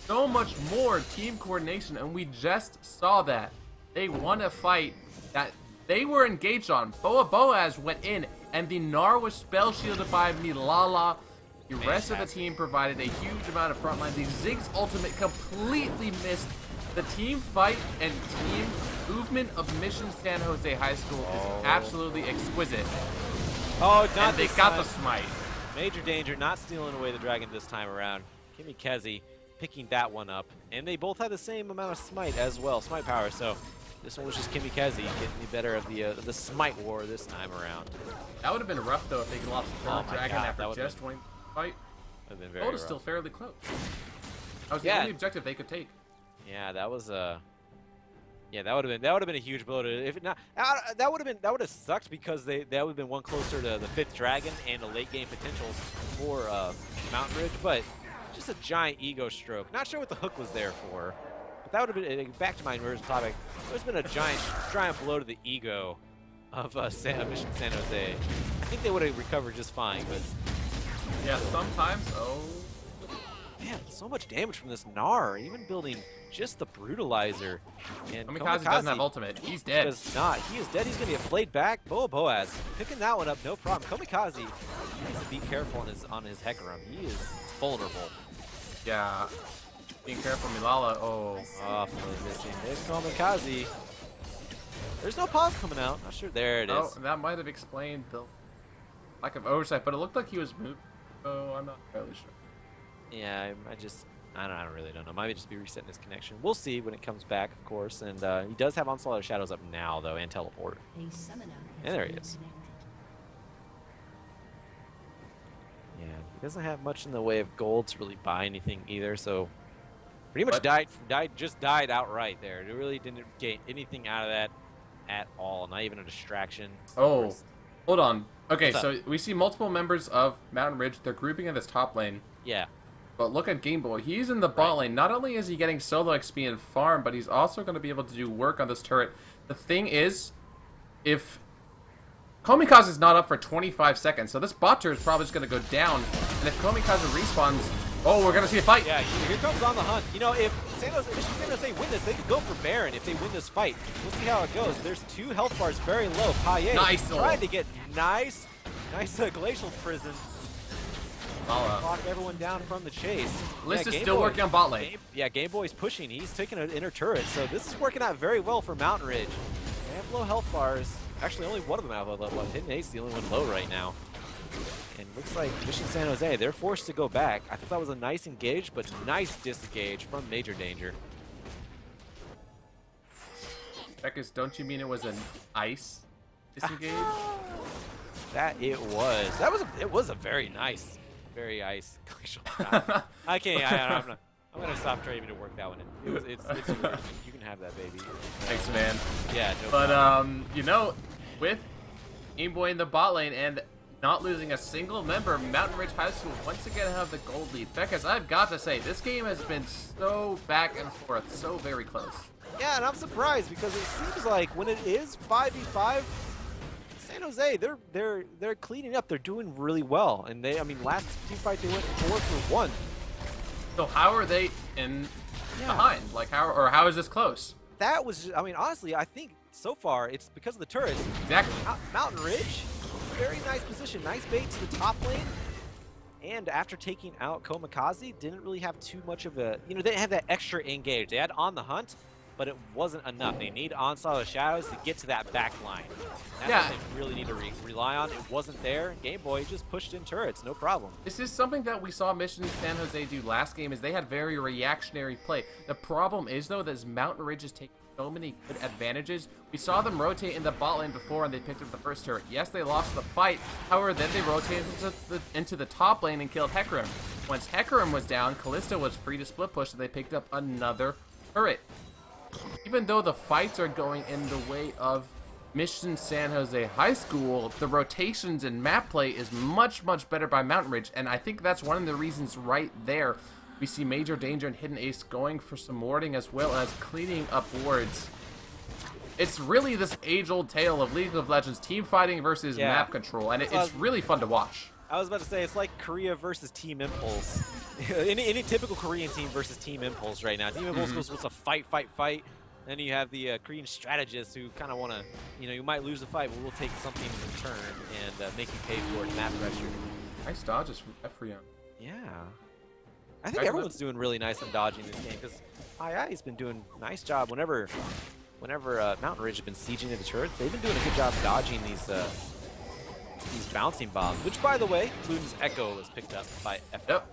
so much more team coordination, and we just saw that. They won a fight that they were engaged on. Boas went in, and the Gnar was spell shielded by Milala. The rest of the team provided a huge amount of frontline. The Ziggs ultimate completely missed. The team fight and team movement of Mission San Jose High School is absolutely exquisite.
Oh, not
and they got the smite.
Major danger, not stealing away the dragon this time around. Kimikezi picking that one up. And they both had the same amount of smite as well, smite power. So this one was just Kimikezi getting the better of the smite war this time around.
That would have been rough though if they lost the dragon after just winning the fight.
Would have been very
Gold is
rough.
still fairly close. That was the only objective they could take.
Yeah, that was yeah, that would have been a huge blow. If it not, that would have sucked because that would have been one closer to the 5th dragon and a late game potential for Mountain Ridge, but just a giant ego stroke. Not sure what the hook was there for, but that would have been, back to my original topic. There's been a giant blow to the ego of Mission San Jose. I think they would have recovered just fine, but
yeah, sometimes. Oh.
Man, so much damage from this Gnar, even building just the Brutalizer. And
Komikaze doesn't have ultimate. He's dead.
Does not. He is dead. He's going to get flayed back. Boas picking that one up, no problem. Komikaze needs to be careful on his Hecarim. He is vulnerable.
Yeah. Being careful, Milala. Oh.
Off missing. There's Kamikaze. There's no pause coming out. Not sure. There it is.
Oh, that might have explained the lack of oversight, but it looked like he was moved. So I'm not entirely sure.
Yeah, I really don't know. Might just be resetting his connection. We'll see when it comes back, of course. And he does have Onslaught of Shadows up now, though, and Teleport. And there he is. Yeah, he doesn't have much in the way of gold to really buy anything either, so pretty much just died outright there. It really didn't gain anything out of that at all, not even a distraction.
Oh, hold on. Okay, so we see multiple members of Mountain Ridge. They're grouping in this top lane.
Yeah.
But look at Game Boy. He's in the bot lane. Not only is he getting solo XP and farm, but he's also going to be able to do work on this turret. The thing is, if Kamikaze is not up for 25 seconds, so this bot turret is probably just going to go down. And if Kamikaze respawns, oh, we're going to see a fight.
Yeah, here comes On the Hunt. You know, if San Jose win this, they could go for Baron if they win this fight. We'll see how it goes. There's 2 health bars very low. Paye trying to get nice Glacial Prison. Lock everyone down from the chase.
List is still working on bot lane.
Game Boy's pushing. He's taking an inner turret, so this is working out very well for Mountain Ridge. They have low health bars. Actually, only one of them have low health bars. Hidden Ace is the only one low right now. And looks like Mission San Jose, they're forced to go back. I thought that was a nice engage, but nice disengage from Major Danger.
Beckus, don't you mean it was an ice disengage?
It was a very nice, very ice glacial. I can't. I'm gonna stop trying to work that one in. It's yours. You can have that, baby.
Thanks, man.
Yeah. No
but
problem.
you know, with Game Boy in the bot lane and not losing a single member, Mountain Ridge High School once again have the gold lead. Beckus, I've got to say, this game has been so back and forth, so very close.
Yeah, and I'm surprised because it seems like when it is 5v5, San Jose, they're cleaning up. They're doing really well, and last team fight they went 4 for 1.
So how are they behind? Like how is this close?
That was, honestly, I think so far it's because of the turrets.
Exactly.
Mountain Ridge, very nice position, nice bait to the top lane. And after taking out Kamikaze, didn't really have too much of a, they didn't have that extra engage. They had On the Hunt, but it wasn't enough. They need Onslaught of Shadows to get to that back line. That's what they really need to rely on. It wasn't there. Game Boy just pushed in turrets, no problem.
This is something that we saw Mission San Jose do last game, is they had very reactionary play. The problem is, though, that Mountain Ridge is taking so many good advantages. We saw them rotate in the bot lane before, and they picked up the first turret. Yes, they lost the fight. However, then they rotated into the top lane and killed Hecarim. Once Hecarim was down, Kalista was free to split push, and they picked up another turret. Even though the fights are going in the way of Mission San Jose High School, the rotations and map play is much, much better by Mountain Ridge, and I think that's one of the reasons right there. We see Major Danger and Hidden Ace going for some warding as well as cleaning up wards. It's really this age-old tale of League of Legends team fighting versus map control, and it's really fun to watch.
I was about to say, it's like Korea versus Team Impulse. any typical Korean team versus Team Impulse right now. Team Impulse goes with a fight. Then you have the Korean strategists who kind of want to, you might lose the fight, but we'll take something in return and make you pay for it, map pressure. Nice
dodges from Ephraim.
Yeah. I think everyone's doing really nice in dodging this game because II's been doing a nice job whenever Mountain Ridge has been sieging the turret. They've been doing a good job dodging these bouncing bombs, which, by the way, Luden's Echo was picked up by F.
Yep.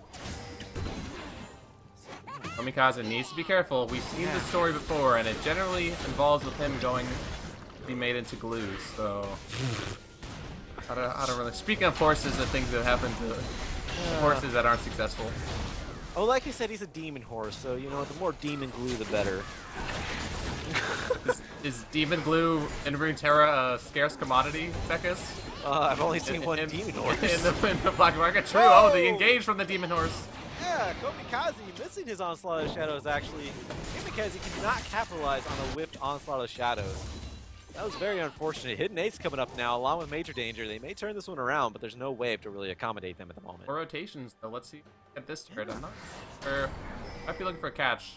Kamikaze needs to be careful. We've seen this story before, and it generally involves with him going to be made into glue, so I don't really. Speaking of horses and things that happen to horses that aren't successful.
Oh, like you said, he's a demon horse, so, the more demon glue, the better.
Is demon glue in Runeterra a scarce commodity, Beckus?
I've only seen one demon horse.
In the black market. True. Oh, the engage from the demon horse.
Yeah, Kamikaze missing his Onslaught of Shadows, actually. Kamikaze cannot capitalize on a whipped Onslaught of Shadows. That was very unfortunate. Hidden Ace coming up now, along with Major Danger. They may turn this one around, but there's no wave to really accommodate them at the moment.
More rotations, though. Let's see. Get this turret. I'm not sure. Might be looking for a catch.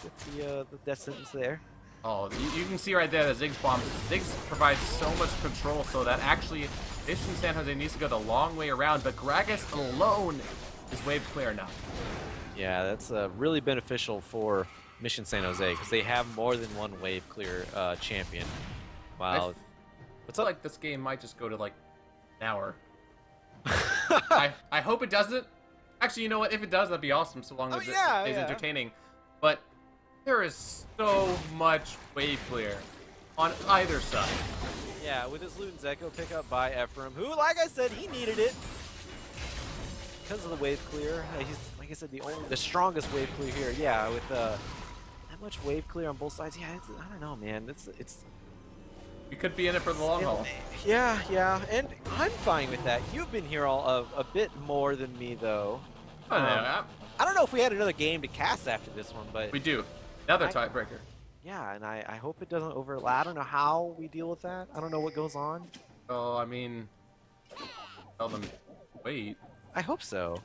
With the death sentence there.
Oh, you can see right there the Ziggs bomb. Ziggs provides so much control, so that actually Mission San Jose needs to go the long way around, but Gragas alone is wave clear now.
Yeah, that's really beneficial for Mission San Jose because they have more than one wave clear champion. Wow. What's
feel
up?
like this game might just go to like an hour. I hope it doesn't. Actually, you know what? If it does, that'd be awesome. So long as it stays entertaining. But there is so much wave clear on either side.
Yeah, with his Luden's Echo pickup by Ephraim, who, like I said, he needed it because of the wave clear. He's, like I said, the strongest wave clear here. Yeah, with that much wave clear on both sides. Yeah, I don't know, man. It's.
You could be in it for the long haul.
Yeah, and I'm fine with that. You've been here a bit more than me, though. I don't know if we had another game to cast after this one, but
we do. Another tiebreaker.
Yeah, and I hope it doesn't overlap. I don't know how we deal with that. I don't know what goes on.
Oh, I mean, tell them, wait.
I hope so.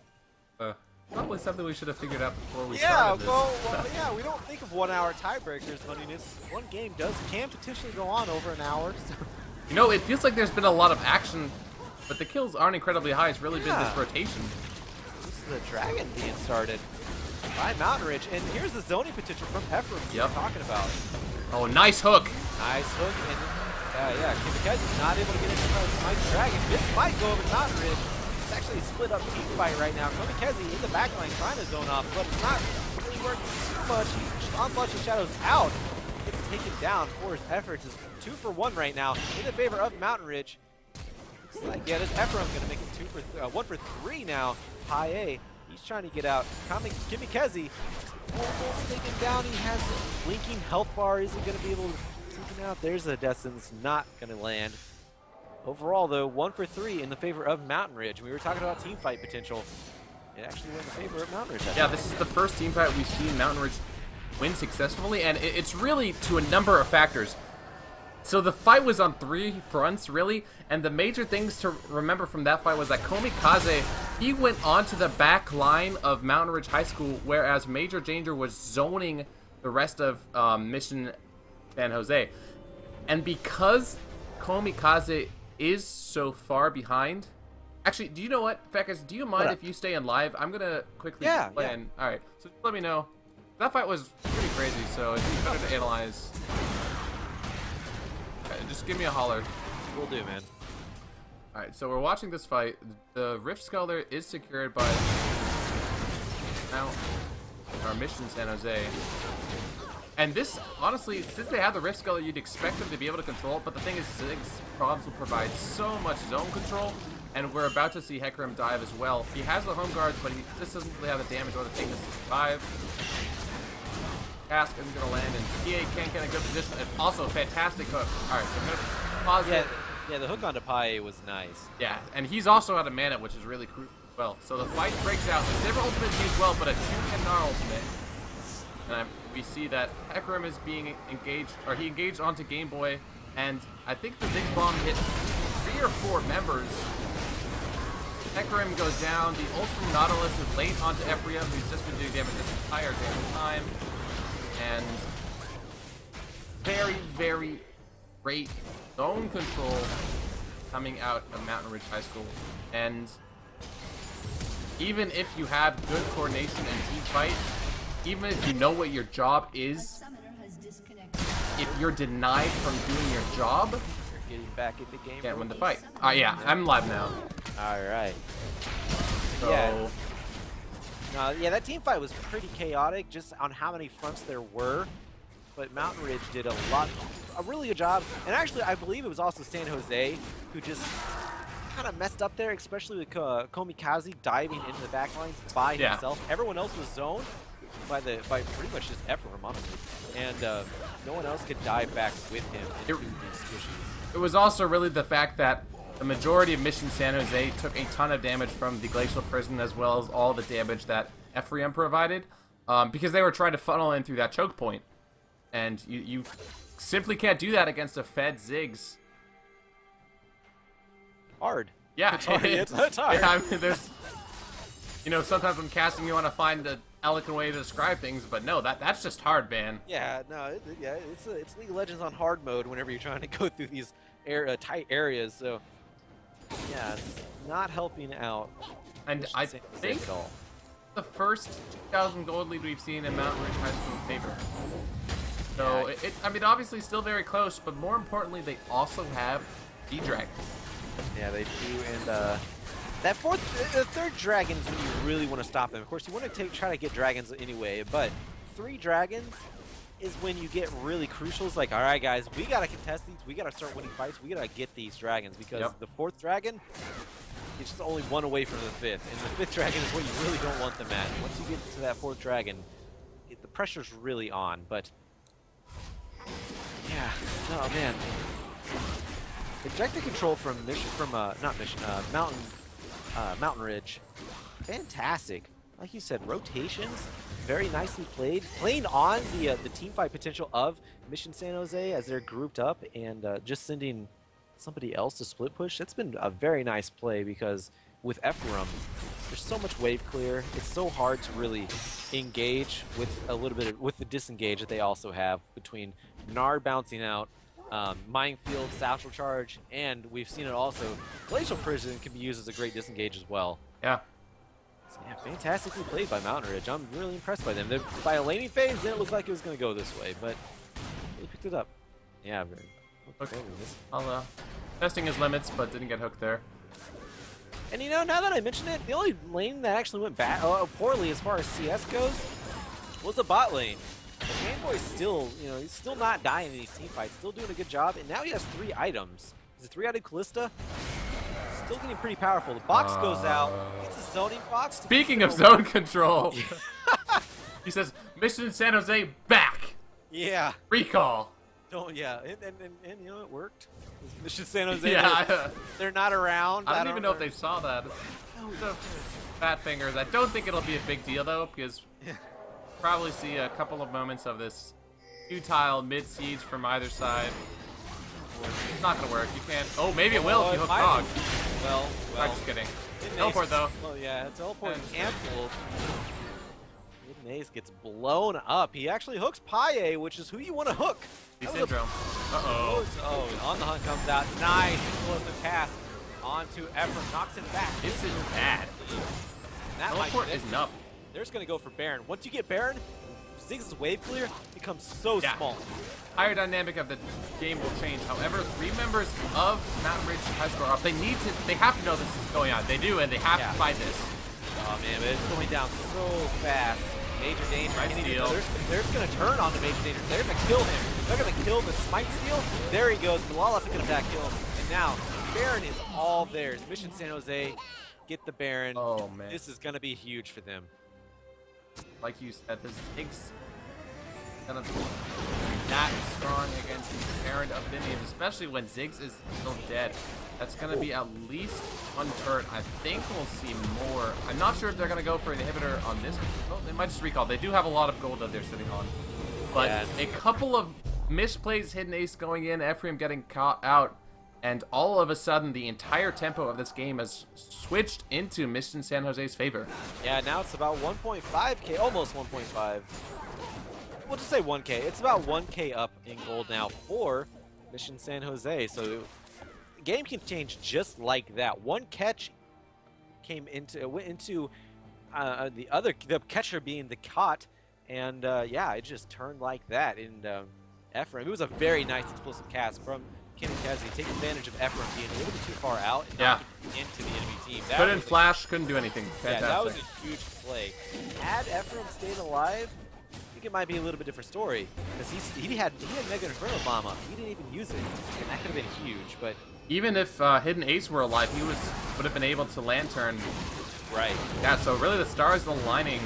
Probably something we should have figured out before we started this.
Well, yeah, we don't think of 1 hour tiebreakers. I mean, one game can potentially go on over an hour. So.
You know, it feels like there's been a lot of action, but the kills aren't incredibly high. It's really been this rotation.
This is the dragon being started by Mountain Ridge, and here's the zoning potential from Ephraim we're talking about.
Oh, nice hook.
Nice hook, and yeah, Kimikaze's not able to get into the Mighty Dragon. This might go over Mountain Ridge. It's actually a split up team fight right now. Kimikaze in the backline trying to zone off, but it's not really working too much. Onslaught of Shadows out. Gets taken down for his efforts. It's 2 for 1 right now in the favor of Mountain Ridge. Looks like, yeah, this Ephraim going to make it 1 for 3 now. Paye, he's trying to get out. Kimikaze almost taken down. He has a blinking health bar. Is he going to be able to take him out? There's a death sentence not going to land. Overall, though, 1 for 3 in the favor of Mountain Ridge. We were talking about team fight potential. It actually went in favor of Mountain Ridge.
Yeah, this is the first team fight we've seen Mountain Ridge win successfully, and it's really to a number of factors. So the fight was on 3 fronts, really, and the major things to remember from that fight was that Komikaze, he went onto the back line of Mountain Ridge High School, whereas Major Danger was zoning the rest of Mission San Jose. And because Komikaze is so far behind... Actually, do you know what, Fekas, do you mind if you stay in live? I'm going to quickly play in. All right, so just let me know. That fight was pretty crazy, so it'd be better to analyze. Just give me a holler.
Will do, man.
All right, so we're watching this fight. The Rift Sculptor is secured by now our Mission San Jose. And this, honestly, since they have the Rift Sculptor, you'd expect them to be able to control it, but the thing is, Ziggs probs will provide so much zone control, and we're about to see Hecarim dive as well. He has the home guards, but he just doesn't really have the damage or the thing to survive. Cask isn't going to land, and PA can't get a good position. And also, a fantastic hook. All right, so I'm going to pause it.
Yeah, the hook onto Paye was nice.
Yeah, and he's also out of mana, which is really crucial as well. So the fight breaks out. The Saber ultimate is used well, but a 2-man Gnar ultimate. And we see that Hecarim is being engaged, or he engaged onto Game Boy, and I think the Ziggs bomb hit 3 or 4 members. Hecarim goes down. The ult from Nautilus is late onto Ephraim, who's just been doing damage this entire damn time. And very, very great zone control coming out of Mountain Ridge High School. And even if you have good coordination and team fight, even if you know what your job is, if you're denied from doing your job,
you're getting back in the game.
You can't win the fight. Yeah, I'm live now.
All right.
So.
Yeah, that team fight was pretty chaotic just on how many fronts there were, but Mountain Ridge did a really good job. And actually, I believe it was also San Jose who just kind of messed up there, especially with Komikaze diving into the backlines by himself. Everyone else was zoned by pretty much just Ephraim, honestly, and no one else could dive back with him into these squishies.
It was also really the fact that the majority of Mission San Jose took a ton of damage from the Glacial Prison, as well as all the damage that Ephraim provided, because they were trying to funnel in through that choke point. And you simply can't do that against a fed Ziggs.
Hard.
Yeah.
It's hard. It's hard.
Yeah, I mean, there's, you know, sometimes when casting you want to find an eloquent way to describe things, but no, that's just hard, man.
Yeah, no, it's League of Legends on hard mode whenever you're trying to go through these tight areas, so... Yeah, it's not helping out.
And I think the first 2,000 gold lead we've seen in Mountain Ridge High School favor. So,
yeah.
I mean, obviously still very close, but more importantly, they also have the dragons.
Yeah, they do, and that third dragon is when you really want to stop them. Of course, you want to try to get dragons anyway, but 3 dragons is when you get really crucial. It's like, all right, guys, we got to contest these. We got to start winning fights. We got to get these dragons because the 4th dragon is just only 1 away from the 5th, and the 5th dragon is what you really don't want them at. Once you get to that 4th dragon, the pressure's really on, but yeah, oh man. Objective control from Mountain Ridge, fantastic. Like you said, rotations, very nicely played. Playing on the team fight potential of Mission San Jose as they're grouped up, and just sending somebody else to split push. That's been a very nice play because with Ephraim, there's so much wave clear. It's so hard to really engage with a little bit with the disengage that they also have between Nard bouncing out, Minefield, Satchel Charge, and we've seen it also. Glacial Prison can be used as a great disengage as well.
Yeah.
So, yeah, fantastically played by Mountain Ridge. I'm really impressed by them. By a laning phase, didn't look like it was going to go this way, but they picked it up. Yeah,
okay. Testing his limits, but didn't get hooked there.
And you know, now that I mention it, the only lane that actually went poorly as far as CS goes was the bot lane. Gameboy's still, you know, he's still not dying in these team fights, still doing a good job, and now he has 3 items. Is it 3-eyed Callista? Still getting pretty powerful. The box goes out. It's a zoning box.
Speaking of zone control, he says, Mission San Jose back.
Yeah.
Recall.
Don't, yeah, and you know, it worked. Mission San Jose,
yeah.
They're not around.
I don't even know if they saw that. Fat fingers. I don't think it'll be a big deal, though, because probably see a couple of moments of this futile mid-siege from either side. It's not gonna work. You can't. Oh, maybe it will if you hook Dog.
Well.
I'm just kidding. Teleport though.
Well, yeah, teleport canceled. Hidden Ace gets blown up. He actually hooks Paye, which is who you want to hook.
Syndrome. Uh-oh.
Oh, On the Hunt comes out. Nice explosive cast onto Ephraim. Knocks it back.
This is bad. Teleport is nup.
They're just going to go for Baron. Once you get Baron, Ziggs' wave clear becomes so small.
Entire dynamic of the game will change. However, 3 members of Mountain Ridge High School up. They have to know this is going on. They do, and they have to fight this.
Oh man, but it's going down so fast. Major danger.
Nice steal.
They're just going to turn on the major danger. They're going to kill him. They're going to kill the smite steal. There he goes. Bilal is going to back kill him. And now, Baron is all theirs. Mission San Jose, get the Baron.
Oh man.
This is going to be huge for them.
Like you said, the Ziggs gonna be not strong against the parent of Vinians, especially when Ziggs is still dead. That's gonna be at least 1 turret. I think we'll see more. I'm not sure if they're gonna go for an inhibitor on this. Well, they might just recall. They do have a lot of gold that they're sitting on. But a couple of misplays, Hidden Ace going in, Ephraim getting caught out, and all of a sudden the entire tempo of this game has switched into Mission San Jose's favor.
Yeah, now it's about 1.5k, almost 1.5. We'll just say 1k. It's about 1k up in gold now for Mission San Jose. So the game can change just like that. One catch went into the catcher being the caught, and yeah, it just turned like that. And Ephraim, it was a very nice explosive cast from Kinikazi, taking advantage of Ephraim being a little bit too far out and not into the enemy team.
Couldn't flash, couldn't do anything. Fantastic.
Yeah, that was a huge play. Had Ephraim stayed alive, I think it might be a little bit different story, because he had Mega Inferno Bomb up. He didn't even use it, and that could have been huge. But
even if Hidden Ace were alive, he would have been able to Lantern.
Right.
Yeah. So really, the stars aligning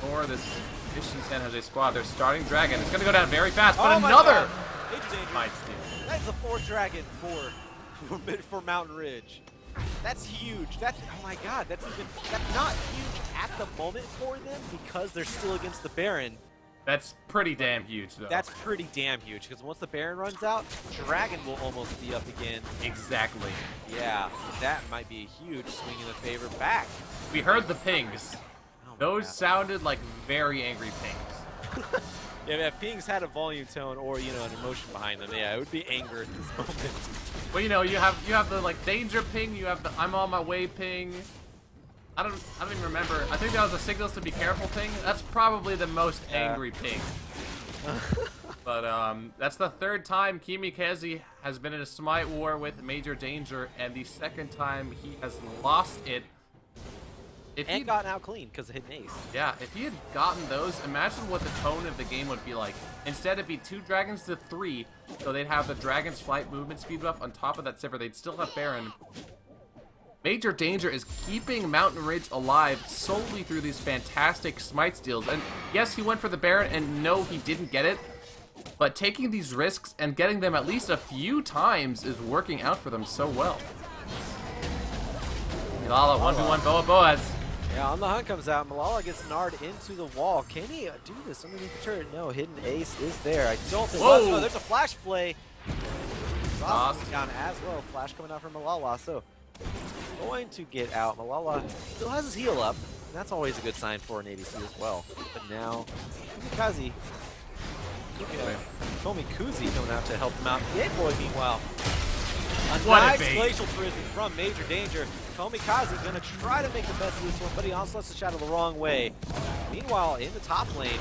for this Mission San Jose squad. They're starting Dragon. It's gonna go down very fast, but another might steal.
That's the 4th dragon for Mountain Ridge. That's huge. Oh my god, that's not huge at the moment for them because they're still against the Baron.
That's pretty damn huge, though.
That's pretty damn huge because once the Baron runs out, Dragon will almost be up again.
Exactly.
Yeah, that might be a huge swing in the favor back.
We heard the pings. Those sounded like very angry pings.
Yeah, if pings had a volume tone or, you know, an emotion behind them, yeah, it would be anger at this moment.
Well, you know, you have the like danger ping, you have the I'm on my way ping. I don't even remember. I think that was a signals to be careful thing. That's probably the most angry ping. But that's the third time Kimikaze has been in a smite war with Major Danger, and the second time he has lost it.
If he gotten out clean because of hidden ace.
Yeah, if he had gotten those, imagine what the tone of the game would be like. Instead, it'd be 2 dragons to 3, so they'd have the dragon's flight movement speed buff on top of that Sivir. They'd still have Baron. Major Danger is keeping Mountain Ridge alive solely through these fantastic smite steals. And yes, he went for the Baron, and no, he didn't get it. But taking these risks and getting them at least a few times is working out for them so well. Malala 1v1 Boa Boas.
Yeah, on the hunt comes out. Malala gets Nard into the wall. Can he do this underneath the turret? No, hidden ace is there. I don't think.
Whoa!
No, there's a flash play.
Awesome.
Down as well. Flash coming out from Malala. So he's going to get out. Malala still has his heal up. And that's always a good sign for an ADC as well. But now, Kazi. Tomi Kuzi coming out to help him out. Game Boy, meanwhile. A nice glacial prison from Major Danger. Tomikaze gonna try to make the best of this one, but he also lets the shadow the wrong way. Meanwhile, in the top lane,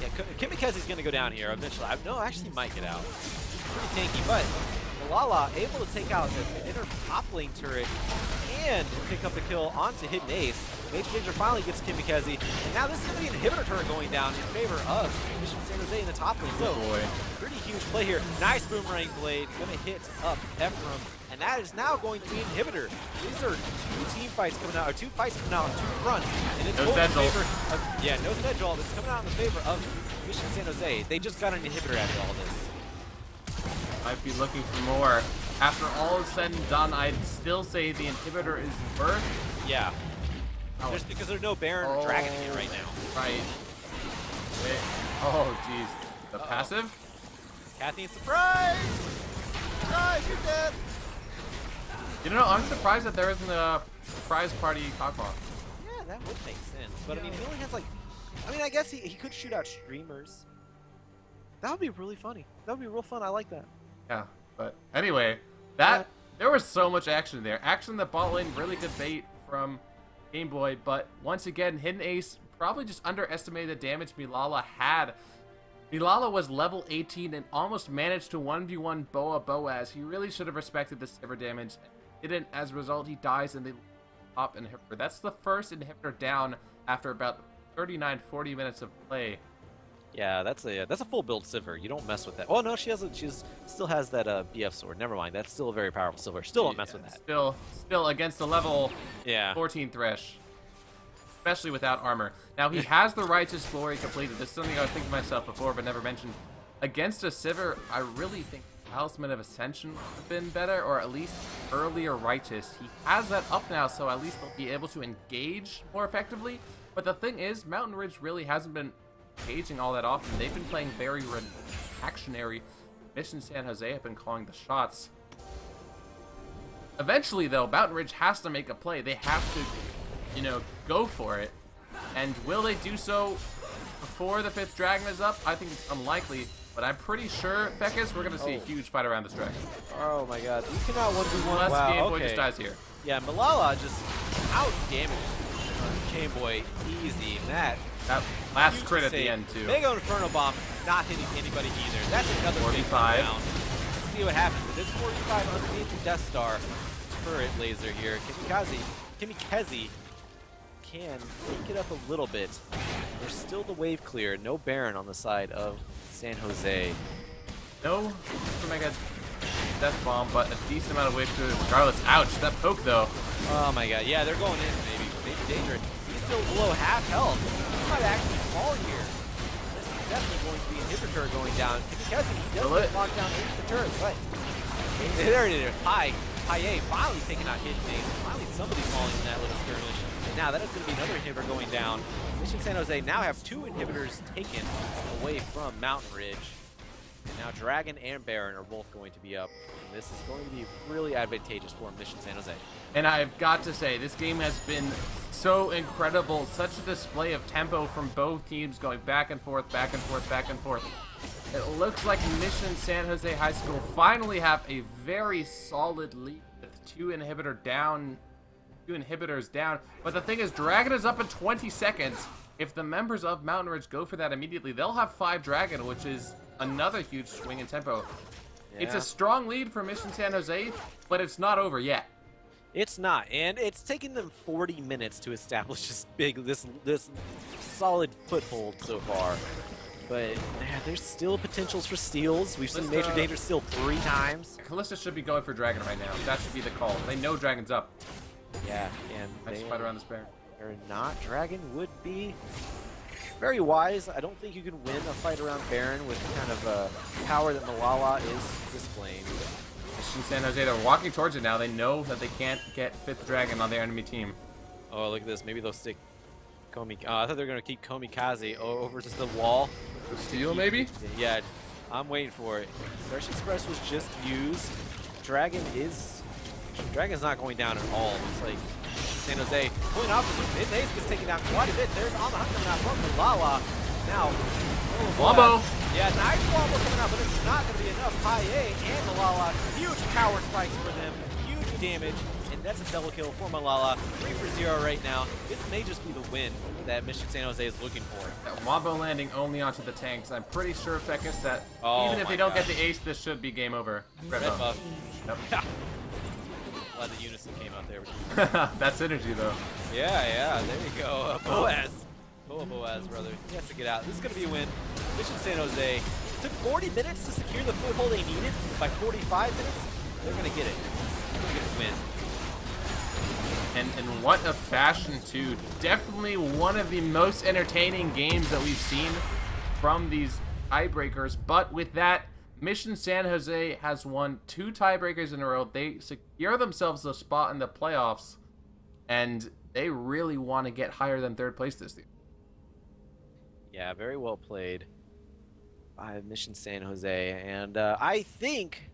yeah, Kimikaze's gonna go down here eventually. No, actually he might get out. He's pretty tanky, but Malala able to take out the inner top lane turret and pick up the kill onto Hidden Ace. Major Danger finally gets Kimikaze, and now this is gonna be an inhibitor turret going down in favor of Mission San Jose in the top lane. So, pretty huge play here. Nice boomerang blade, gonna hit up Ephraim. And that is now going to be an inhibitor. These are 2 team fights coming out, or 2 fights coming out on 2 fronts. And it's going in favor of, yeah, no Sedgel. It's coming out in favor of Mission San Jose. They just got an inhibitor after all this.
Might be looking for more. After all is said and done, I'd still say the inhibitor is worth.
Yeah. Just because there's no Baron or Dragon in it right now.
Right. Wait. Oh, jeez. The passive?
Kathleen, surprise! Surprise, you're dead!
You know, I'm surprised that there isn't a surprise party cockball.
Yeah, that would make sense. But I mean, he only has like, I mean, I guess he could shoot out streamers. That would be really funny. That would be real fun. I like that.
Yeah, but anyway, that there was so much action there. Action in the bot lane, really good bait from Game Boy. But once again, Hidden Ace probably just underestimated the damage Malala had. Malala was level 18 and almost managed to 1v1 Boa Boas. He really should have respected the Sivir damage. Didn't. As a result, he dies and they pop inhibitor. That's the first inhibitor down after about 39-40 minutes of play.
Yeah, that's a full build Sivir. You don't mess with that. Oh no, she still has that BF sword. Never mind. That's still a very powerful Sivir. Still don't mess with that.
Still against a level 14 Thresh. Especially without armor. Now he has the Righteous Glory completed. This is something I was thinking to myself before but never mentioned. Against a Sivir, I really think Talisman of Ascension would have been better, or at least earlier Righteous. He has that up now, so at least they'll be able to engage more effectively. But the thing is, Mountain Ridge really hasn't been engaging all that often. They've been playing very reactionary. Mission San Jose have been calling the shots. Eventually, though, Mountain Ridge has to make a play. They have to, you know, go for it. And will they do so before the 5th dragon is up? I think it's unlikely. But I'm pretty sure, Fekis, we're going to see a huge fight around this dragon.
Oh my god. You cannot 1v1.
Unless Game Boy just dies here.
Yeah, Malala just out-damaged Game Boy easy. That
last crit at the end, too.
Mega Inferno Bomb not hitting anybody either. That's another
45.
Big round. Let's see what happens. It is 45 underneath the Death Star turret laser here. Kimikaze can take it up a little bit. There's still the wave clear. No Baron on the side of San Jose.
No Mega Death Bomb, but a decent amount of wave clear regardless. Ouch, that poke though.
Oh my god, yeah, they're going in, maybe. Maybe dangerous. He's still below half health. He might actually fall here. This is definitely going to be an inhibitor going down. Kimikaze, he does get locked down into the turret, but there it is. Pai finally taking out Hidden Ace. Finally somebody falling in that little skirmish. And now that is going to be another inhibitor going down. Mission San Jose now have 2 inhibitors taken away from Mountain Ridge. And now Dragon and Baron are both going to be up. And this is going to be really advantageous for Mission San Jose.
And I've got to say, this game has been so incredible. Such a display of tempo from both teams going back and forth, back and forth, back and forth. It looks like Mission San Jose High School finally have a very solid lead with 2 inhibitor down 2 inhibitors down. But the thing is, Dragon is up in 20 seconds. If the members of Mountain Ridge go for that immediately, they'll have 5 Dragon, which is another huge swing in tempo. Yeah. It's a strong lead for Mission San Jose, but it's not over yet.
It's not, and it's taken them 40 minutes to establish this solid foothold so far. But yeah, there's still potentials for steals. We've seen Major Danger steal 3 times.
Kalista should be going for Dragon right now. That should be the call. They know Dragon's up.
Yeah, and
I just fight around this Baron.
Or not, Dragon would be very wise. I don't think you can win a fight around Baron with the kind of power that Malala is displaying.
Mission San Jose, they're walking towards it now. They know that they can't get 5th Dragon on their enemy team.
Oh, look at this. Maybe they'll stick Komi. I thought they were going to keep Komikaze over just the wall.
Steal, maybe?
Yeah, I'm waiting for it. Thresh Express was just used. Dragon's not going down at all. It's like San Jose pulling off this mid-base gets taken down quite a bit. There's on the hunt coming out from Malala. Now,
Wombo.
Yeah, nice Wombo coming out, but it's not going to be enough. Paye and Malala, huge power spikes for them, huge damage, and that's a double kill for Malala. 3-for-0 right now. This may just be the win that Mission San Jose is looking for.
That Wombo landing only onto the tanks. I'm pretty sure, Fekis, that even if they don't get the ace, this should be game over.
Red buff.
Yep.
Glad the Unison came out there.
That's synergy, though.
Yeah, there you go. Boaz. Boaz, brother. He has to get out. This is going to be a win. Mission San Jose. It took 40 minutes to secure the foothold they needed. By 45 minutes, they're going to get it. They're going to get a win.
And what a fashion, too. Definitely one of the most entertaining games that we've seen from these tiebreakers. But with that, Mission San Jose has won 2 tiebreakers in a row. They secure themselves a spot in the playoffs, and they really want to get higher than 3rd place this year.
Yeah, very well played by Mission San Jose. And I think,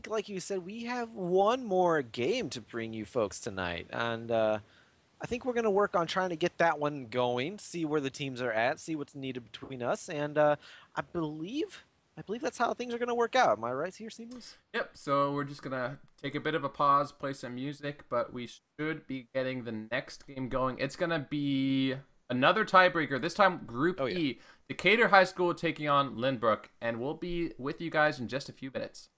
like you said, we have one more game to bring you folks tonight. And I think we're going to work on trying to get that one going, see where the teams are at, see what's needed between us. And I believe that's how things are going to work out. Am I right here, Seamless?
Yep, so we're just going to take a bit of a pause, play some music, but we should be getting the next game going. It's going to be another tiebreaker, this time Group E. Decatur High School taking on Lynbrook, and we'll be with you guys in just a few minutes.